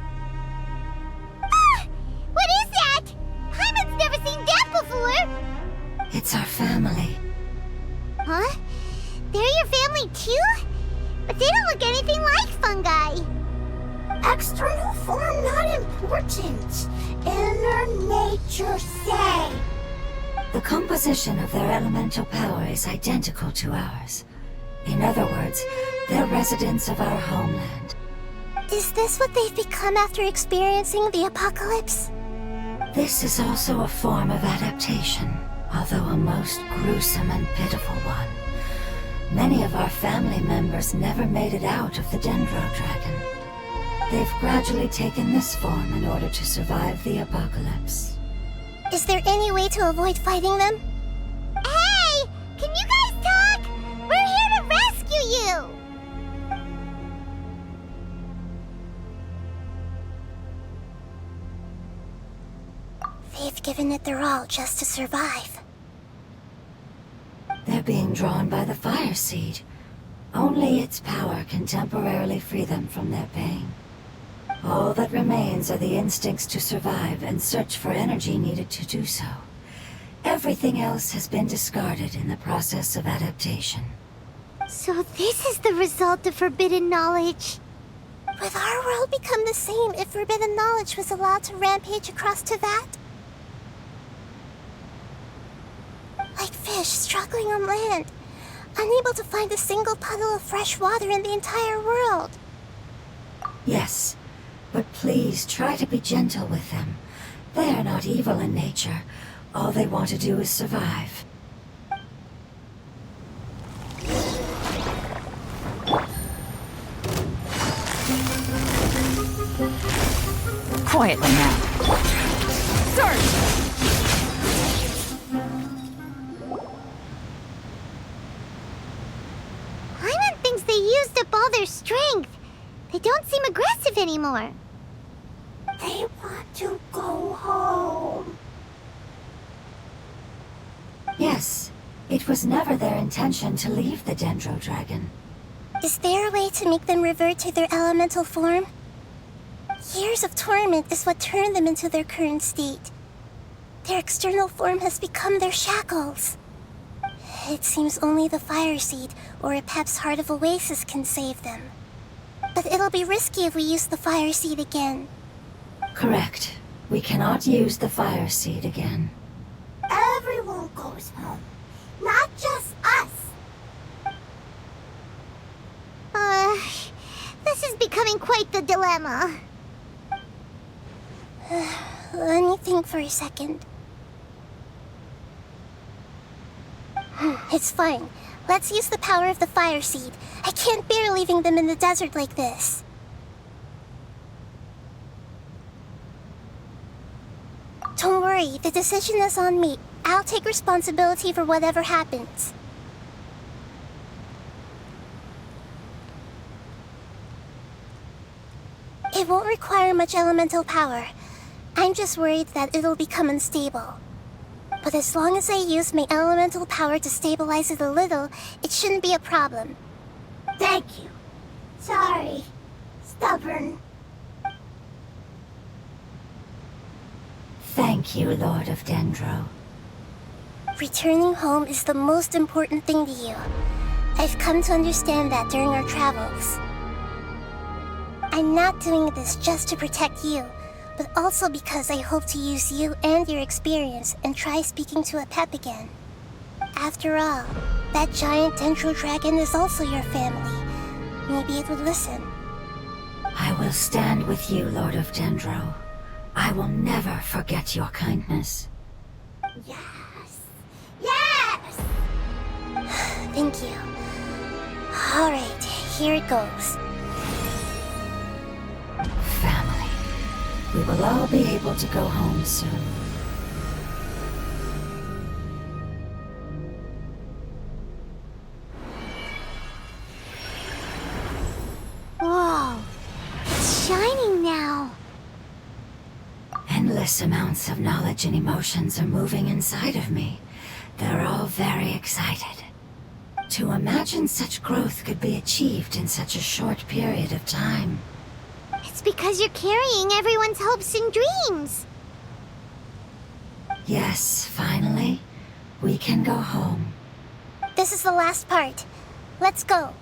Ah! What is that? Paimon's never seen that before! It's our family. Huh? They're your family too? But they don't look anything like fungi. External form not important. Inner nature say. The composition of their elemental power is identical to ours. In other words, they're residents of our homeland. Is this what they've become after experiencing the apocalypse? This is also a form of adaptation, although a most gruesome and pitiful one. Many of our family members never made it out of the Dendro Dragon. They've gradually taken this form in order to survive the apocalypse. Is there any way to avoid fighting them? Hey! Can you guys talk? We're here to rescue you! They've given it their all just to survive. They're being drawn by the fire seed. Only its power can temporarily free them from their pain. All that remains are the instincts to survive and search for energy needed to do so. Everything else has been discarded in the process of adaptation. So this is the result of forbidden knowledge. Would our world become the same if forbidden knowledge was allowed to rampage across Tevat? Like fish struggling on land, unable to find a single puddle of fresh water in the entire world. Yes, but please try to be gentle with them. They are not evil in nature. All they want to do is survive. Quietly now. Search! Paimon thinks they used up all their strength. They don't seem aggressive anymore. They want to go home. Yes, it was never their intention to leave the Dendro Dragon. Is there a way to make them revert to their elemental form? Years of torment is what turned them into their current state. Their external form has become their shackles. It seems only the Fire Seed or Apep's Heart of Oasis can save them. But it'll be risky if we use the Fire Seed again. Correct. We cannot use the Fire Seed again. Everyone goes home, not just us. This is becoming quite the dilemma. Let me think for a second. It's fine. Let's use the power of the Fire Seed. I can't bear leaving them in the desert like this. Don't worry, the decision is on me. I'll take responsibility for whatever happens. It won't require much elemental power. I'm just worried that it'll become unstable. But as long as I use my elemental power to stabilize it a little, it shouldn't be a problem. Thank you. Sorry. Stubborn. Thank you, Lord of Dendro. Returning home is the most important thing to you. I've come to understand that during our travels. I'm not doing this just to protect you, but also because I hope to use you and your experience and try speaking to Apep again. After all, that giant Dendro dragon is also your family. Maybe it would listen. I will stand with you, Lord of Dendro. I will never forget your kindness. Yes. Yes! Thank you. Alright, here it goes. Family. We will all be able to go home soon. Whoa. It's shining now. Endless amounts of knowledge and emotions are moving inside of me. They're all very excited. To imagine such growth could be achieved in such a short period of time. It's because you're carrying everyone's hopes and dreams. Yes, finally, we can go home. This is the last part. Let's go.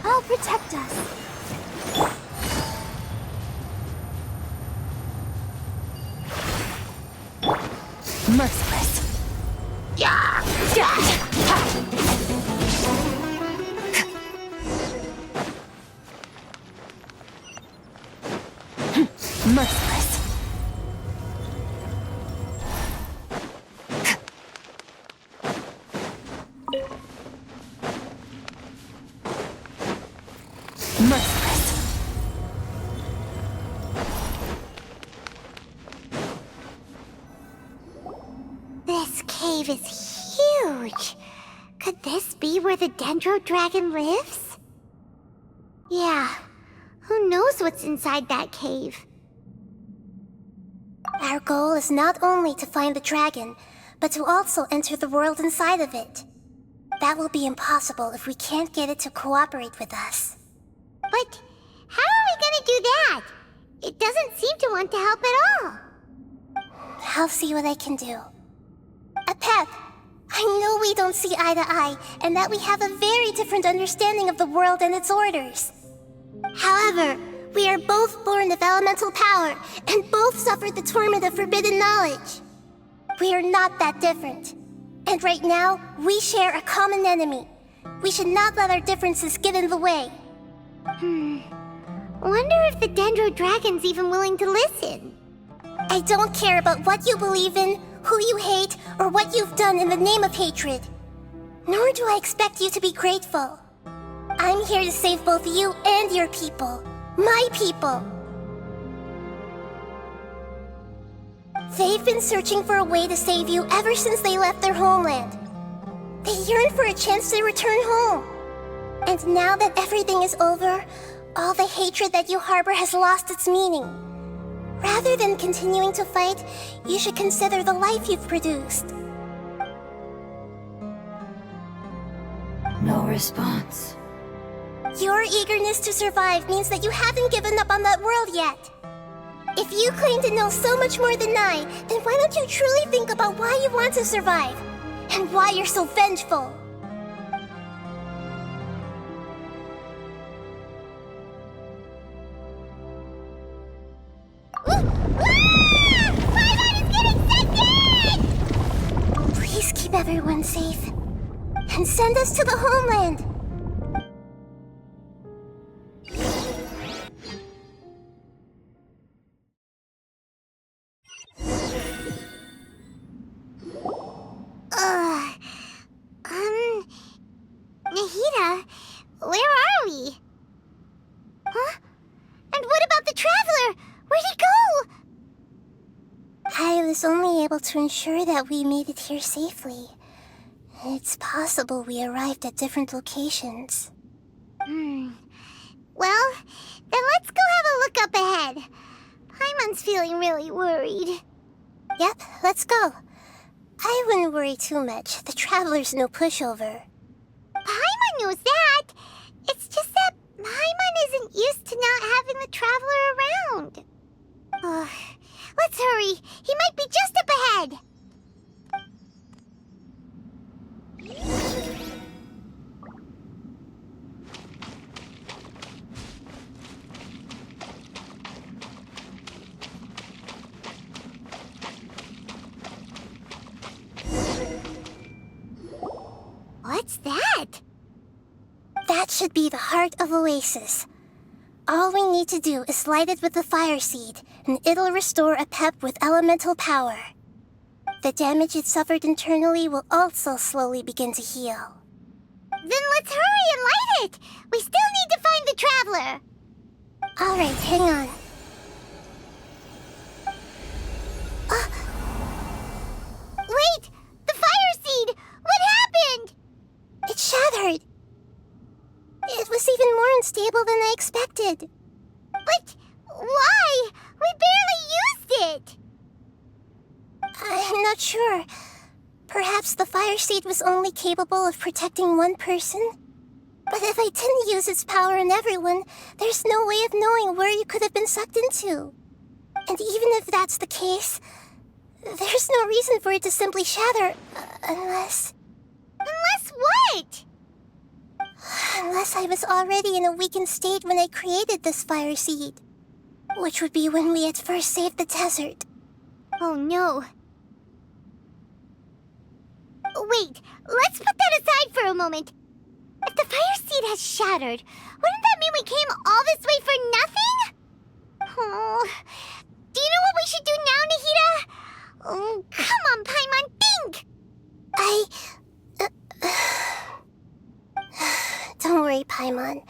I'll protect us. Merciless. Merciless. Merciless. This cave is huge. Could this be where the Dendro Dragon lives? Yeah. Who knows what's inside that cave? Our goal is not only to find the dragon, but to also enter the world inside of it. That will be impossible if we can't get it to cooperate with us. But how are we gonna do that? It doesn't seem to want to help at all. I'll see what I can do. Apep, I know we don't see eye to eye, and that we have a very different understanding of the world and its orders. However, we are both born of elemental power, and both suffered the torment of forbidden knowledge. We are not that different. And right now, we share a common enemy. We should not let our differences get in the way. Wonder if the Dendro Dragon's even willing to listen. I don't care about what you believe in, who you hate, or what you've done in the name of hatred. Nor do I expect you to be grateful. I'm here to save both you and your people. My people. They've been searching for a way to save you ever since they left their homeland. They yearn for a chance to return home. And now that everything is over, all the hatred that you harbor has lost its meaning. Rather than continuing to fight, you should consider the life you've produced. No response. Your eagerness to survive means that you haven't given up on that world yet. If you claim to know so much more than I, then why don't you truly think about why you want to survive? And why you're so vengeful? Please keep everyone safe. And send us to the homeland. Nahida, where are we? Huh? And what about the Traveler? Where'd he go? I was only able to ensure that we made it here safely. It's possible we arrived at different locations. Well, then let's go have a look up ahead. Paimon's feeling really worried. Yep, let's go. I wouldn't worry too much. The Traveler's no pushover. Paimon knows that. It's just that Paimon isn't used to not having the Traveler around. Let's hurry. He might be just up ahead. What's that? That should be the heart of Oasis. All we need to do is light it with the fire seed, and it'll restore a pep with elemental power. The damage it suffered internally will also slowly begin to heal. Then let's hurry and light it! We still need to find the Traveler! Alright, hang on. Wait! The fire seed! What happened? It shattered! It was even more unstable than I expected. But why? We barely used it! I'm not sure. Perhaps the fire seed was only capable of protecting one person? But if I didn't use its power on everyone, there's no way of knowing where you could have been sucked into. And even if that's the case, there's no reason for it to simply shatter, unless... Unless what? Unless I was already in a weakened state when I created this fire seed. Which would be when we had first saved the desert. Oh no. Wait, let's put that aside for a moment. If the fire seed has shattered, wouldn't that mean we came all this way for nothing? Oh, do you know what we should do now, Nahida? Oh, come on, Paimon, think! Don't worry, Paimon.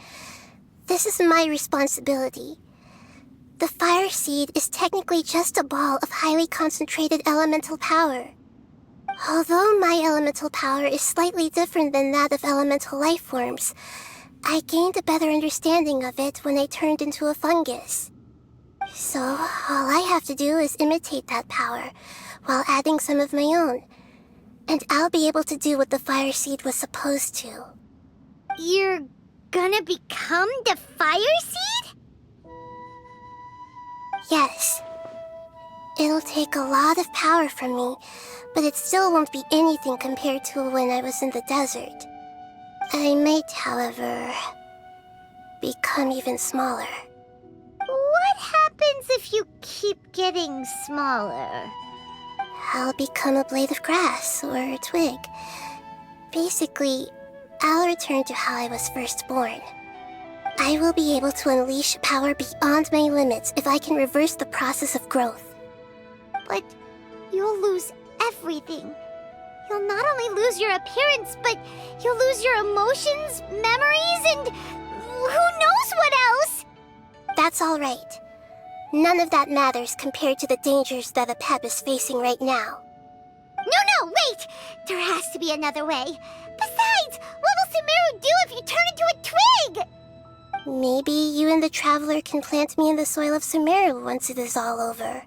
This is my responsibility. The fire seed is technically just a ball of highly concentrated elemental power. Although my elemental power is slightly different than that of elemental life forms, I gained a better understanding of it when I turned into a fungus. So, all I have to do is imitate that power, while adding some of my own. And I'll be able to do what the fire seed was supposed to. You're gonna become the fire seed? Yes. It'll take a lot of power from me, but it still won't be anything compared to when I was in the desert. I might, however, become even smaller. What happens if you keep getting smaller? I'll become a blade of grass or a twig. Basically, I'll return to how I was first born. I will be able to unleash power beyond my limits if I can reverse the process of growth. But you'll lose everything. You'll not only lose your appearance, but you'll lose your emotions, memories, and who knows what else? That's all right. None of that matters compared to the dangers that a pep is facing right now. No, wait! There has to be another way. Besides, what will Sumeru do if you turn into a twig? Maybe you and the Traveler can plant me in the soil of Sumeru once it is all over.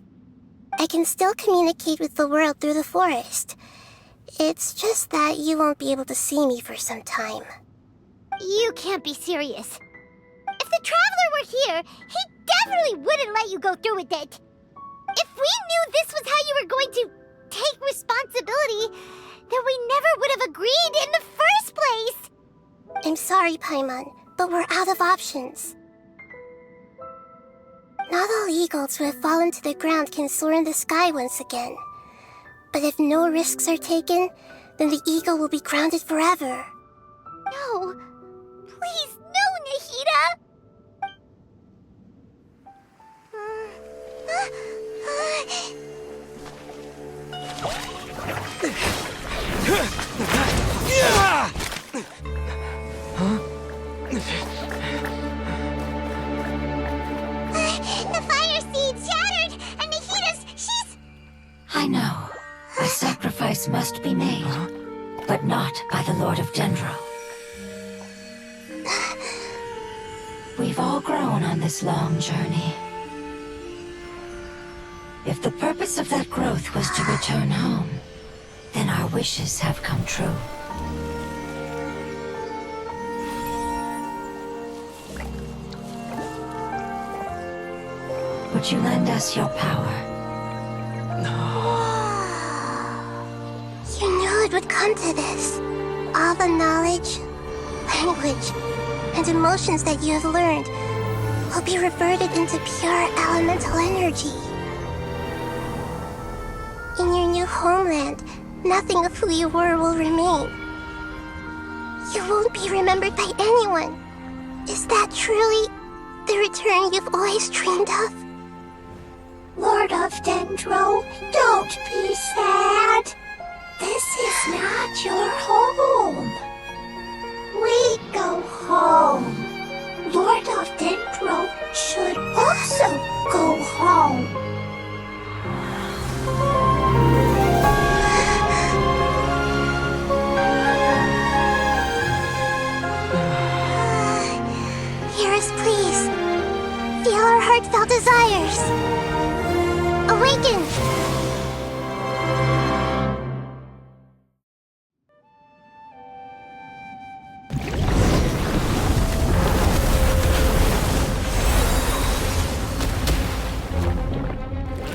I can still communicate with the world through the forest. It's just that you won't be able to see me for some time. You can't be serious. If the Traveler were here, he definitely wouldn't let you go through with it. If we knew this was how you were going to take responsibility, then we never would have agreed in the first place. I'm sorry, Paimon, but we're out of options. Not all eagles who have fallen to the ground can soar in the sky once again. But if no risks are taken, then the eagle will be grounded forever. No. Please, no, Nahida! The fire seed shattered, and she's... I know. A sacrifice must be made, but not by the Lord of Dendro. We've all grown on this long journey. If the purpose of that growth was to return home, then our wishes have come true. Would you lend us your power? You knew it would come to this. All the knowledge, language, and emotions that you have learned will be reverted into pure elemental energy. In your new homeland, nothing of who you were will remain. You won't be remembered by anyone. Is that truly the return you've always dreamed of? Lord of Dendro, don't be sad. This is not your home. We go home. Lord of Dendro should also go home. Hear us, please. Feel our heartfelt desires. Awaken!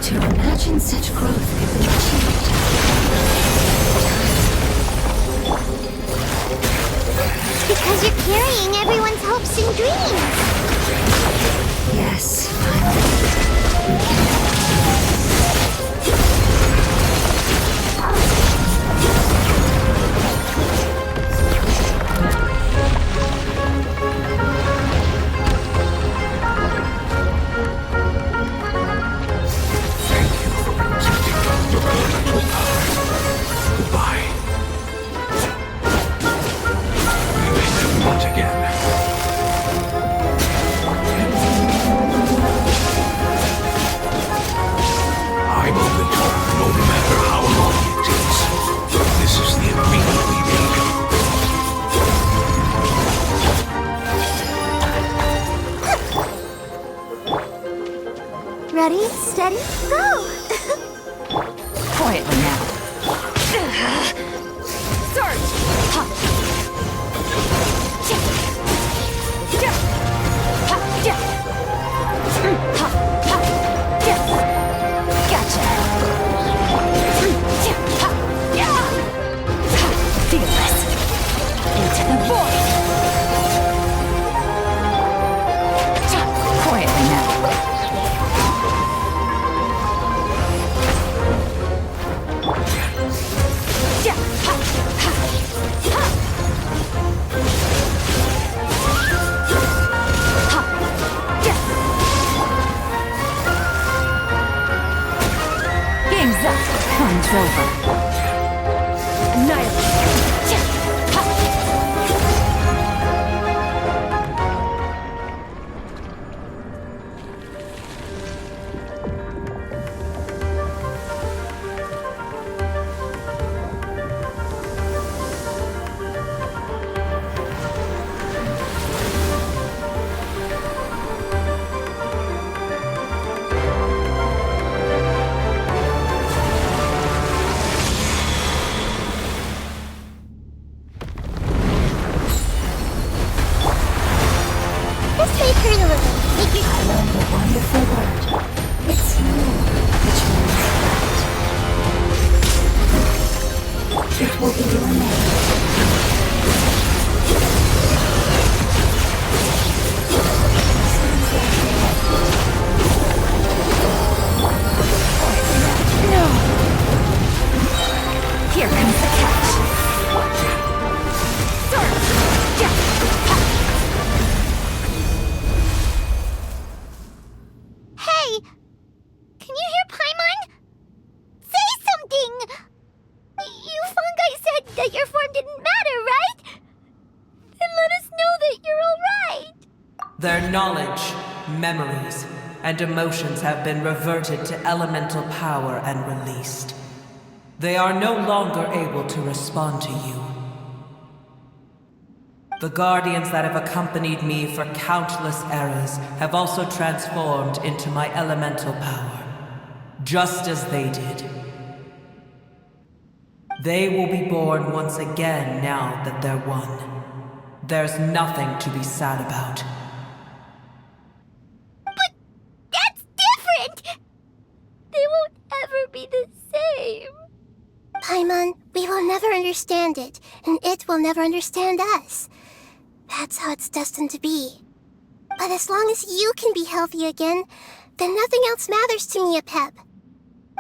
To imagine such growth could be achieved. Because you're carrying everyone's hopes and dreams. Yes, Thank you for protecting your elemental powers. Goodbye. We may never meet again. I will return no matter how long it takes. This is the agreement we made. Ready, steady, go! Quietly now. Surge! Ha! Ja! Ja! Ha! Ja! Ha! Ha! Ja! Gotcha! Ja! Ha! Ja! Ha! Fearless! Into the void! Ja! Quietly now. Ja! Ha! Ha! Ha! Ha! Ja! Game's up. Time's over. Annihilate. Ja! Ha! knowledge, memories, and emotions have been reverted to elemental power and released. They are no longer able to respond to you. The guardians that have accompanied me for countless eras have also transformed into my elemental power, just as they did. They will be born once again now that they're one. There's nothing to be sad about. But that's different! They won't ever be the same. Paimon, we will never understand it, and it will never understand us. That's how it's destined to be. But as long as you can be healthy again, then nothing else matters to me, Apep.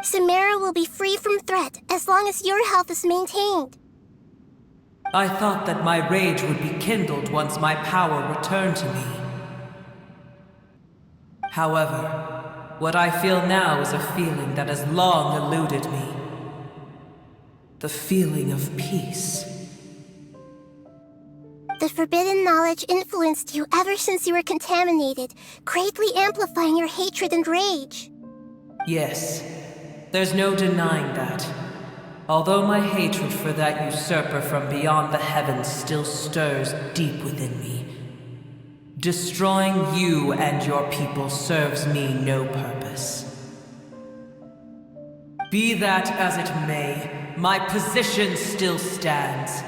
Samara will be free from threat as long as your health is maintained. I thought that my rage would be kindled once my power returned to me. However, what I feel now is a feeling that has long eluded me. The feeling of peace. The forbidden knowledge influenced you ever since you were contaminated, greatly amplifying your hatred and rage. Yes, there's no denying that. Although my hatred for that usurper from beyond the heavens still stirs deep within me, destroying you and your people serves me no purpose. Be that as it may, my position still stands,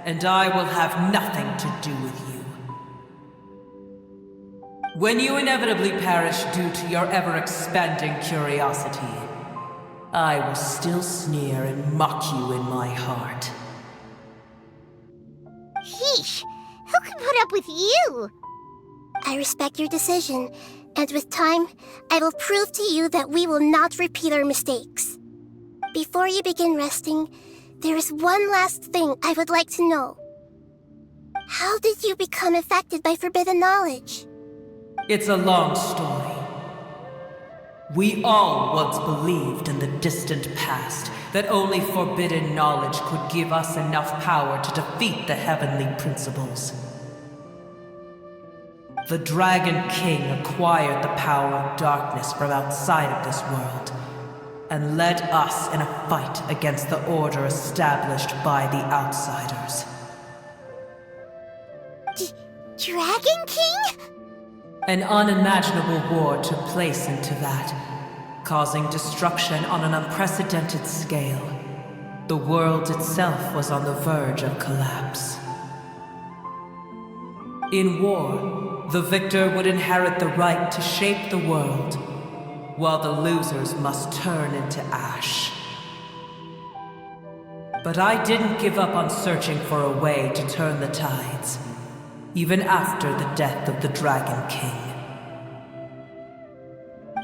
and I will have nothing to do with you. When you inevitably perish due to your ever-expanding curiosity, I will still sneer and mock you in my heart. Yeesh, who can put up with you? I respect your decision, and with time, I will prove to you that we will not repeat our mistakes. Before you begin resting, there is one last thing I would like to know. How did you become affected by forbidden knowledge? It's a long story. We all once believed in the distant past that only forbidden knowledge could give us enough power to defeat the heavenly principles. The Dragon King acquired the power of darkness from outside of this world, and led us in a fight against the order established by the outsiders. Dragon King? An unimaginable war took place into that, causing destruction on an unprecedented scale. The world itself was on the verge of collapse. In war, the victor would inherit the right to shape the world, while the losers must turn into ash. But I didn't give up on searching for a way to turn the tides, even after the death of the Dragon King.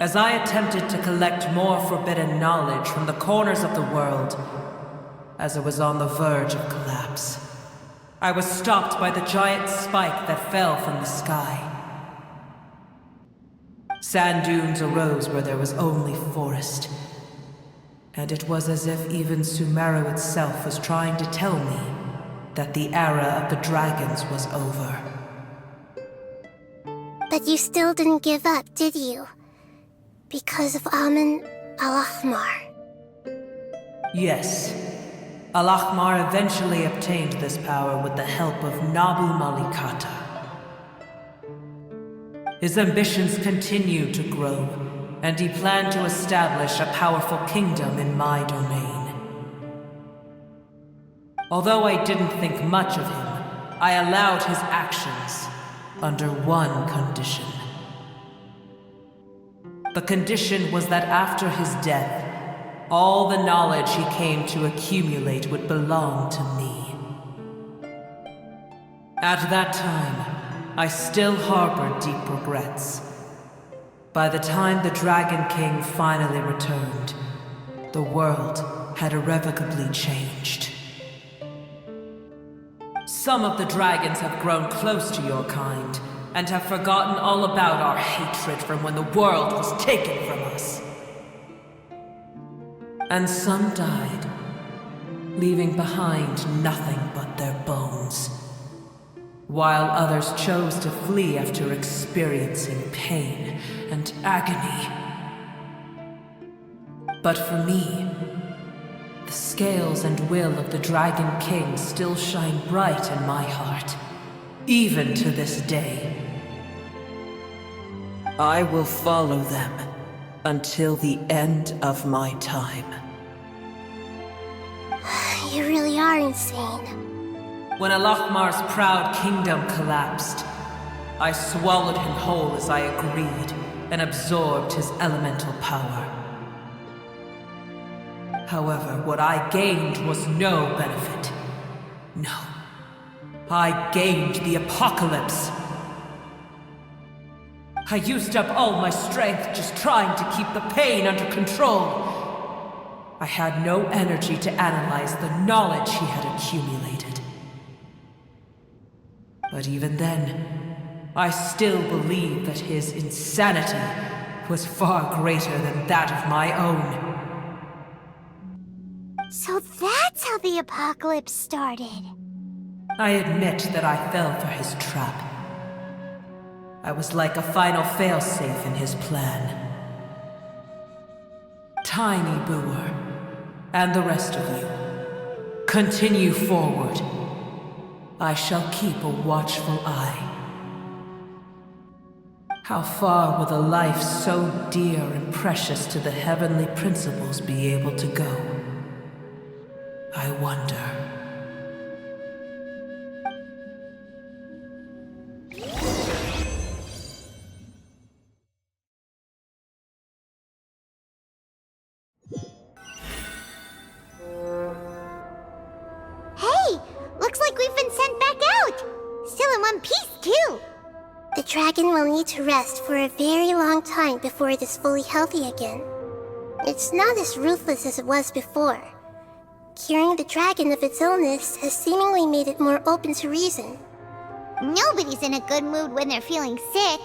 As I attempted to collect more forbidden knowledge from the corners of the world, as it was on the verge of collapse, I was stopped by the giant spike that fell from the sky. Sand dunes arose where there was only forest, and it was as if even Sumeru itself was trying to tell me that the era of the dragons was over. But you still didn't give up, did you? Because of Amun Al-Ahmar. Yes. Al-Ahmar eventually obtained this power with the help of Nabu Malikata. His ambitions continued to grow, and he planned to establish a powerful kingdom in my domain. Although I didn't think much of him, I allowed his actions under one condition. The condition was that after his death, all the knowledge he came to accumulate would belong to me. At that time, I still harbored deep regrets. By the time the Dragon King finally returned, the world had irrevocably changed. Some of the dragons have grown close to your kind, and have forgotten all about our hatred from when the world was taken from us. And some died, leaving behind nothing but their bones. while others chose to flee after experiencing pain and agony. But for me, the scales and will of the Dragon King still shine bright in my heart, even to this day. I will follow them until the end of my time. You really are insane. When Alachmar's proud kingdom collapsed, I swallowed him whole as I agreed and absorbed his elemental power. However, what I gained was no benefit. No. I gained the apocalypse. I used up all my strength just trying to keep the pain under control. I had no energy to analyze the knowledge he had accumulated. But even then, I still believed that his insanity was far greater than that of my own. So that's how the apocalypse started. I admit that I fell for his trap. I was like a final failsafe in his plan. Tiny Booer, and the rest of you, continue forward. I shall keep a watchful eye. How far will a life so dear and precious to the heavenly principles be able to go? I wonder. Hey! Looks like we've been sent back out! Still in one piece, too! The dragon will need to rest for a very long time before it is fully healthy again. It's not as ruthless as it was before. Curing the dragon of its illness has seemingly made it more open to reason. Nobody's in a good mood when they're feeling sick.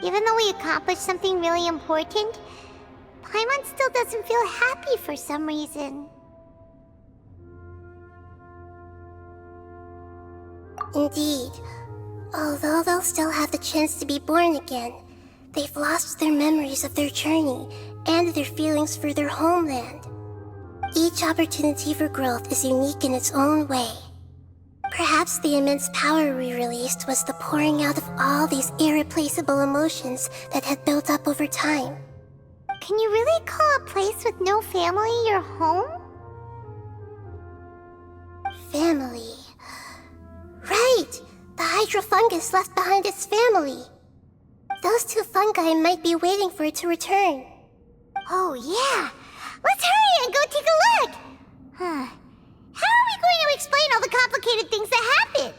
Even though we accomplished something really important, Paimon still doesn't feel happy for some reason. Indeed. Although they'll still have the chance to be born again, they've lost their memories of their journey and their feelings for their homeland. Each opportunity for growth is unique in its own way. Perhaps the immense power we released was the pouring out of all these irreplaceable emotions that had built up over time. Can you really call a place with no family your home? Family. Right! The hydrofungus left behind its family. Those two fungi might be waiting for it to return. Oh, yeah! Let's hurry and go take a look! Huh. How are we going to explain all the complicated things that happened?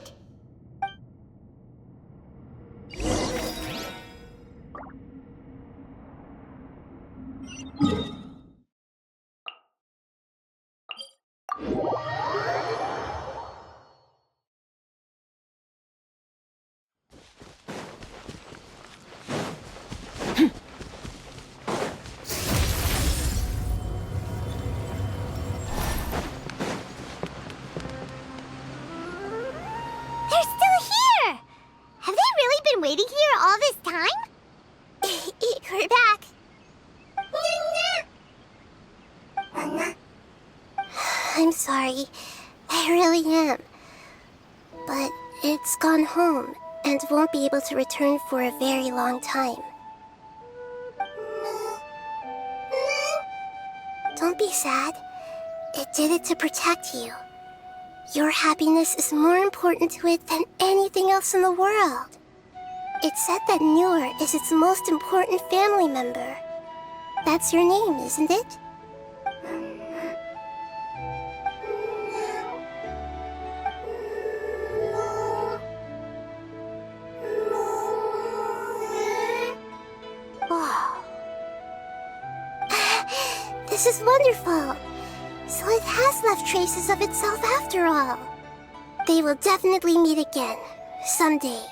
Waiting here all this time? We're back. I'm sorry. I really am. But it's gone home and won't be able to return for a very long time. Don't be sad. It did it to protect you. Your happiness is more important to it than anything else in the world. It's said that Newer is its most important family member. That's your name, isn't it? Oh. This is wonderful. So it has left traces of itself after all. They will definitely meet again, someday.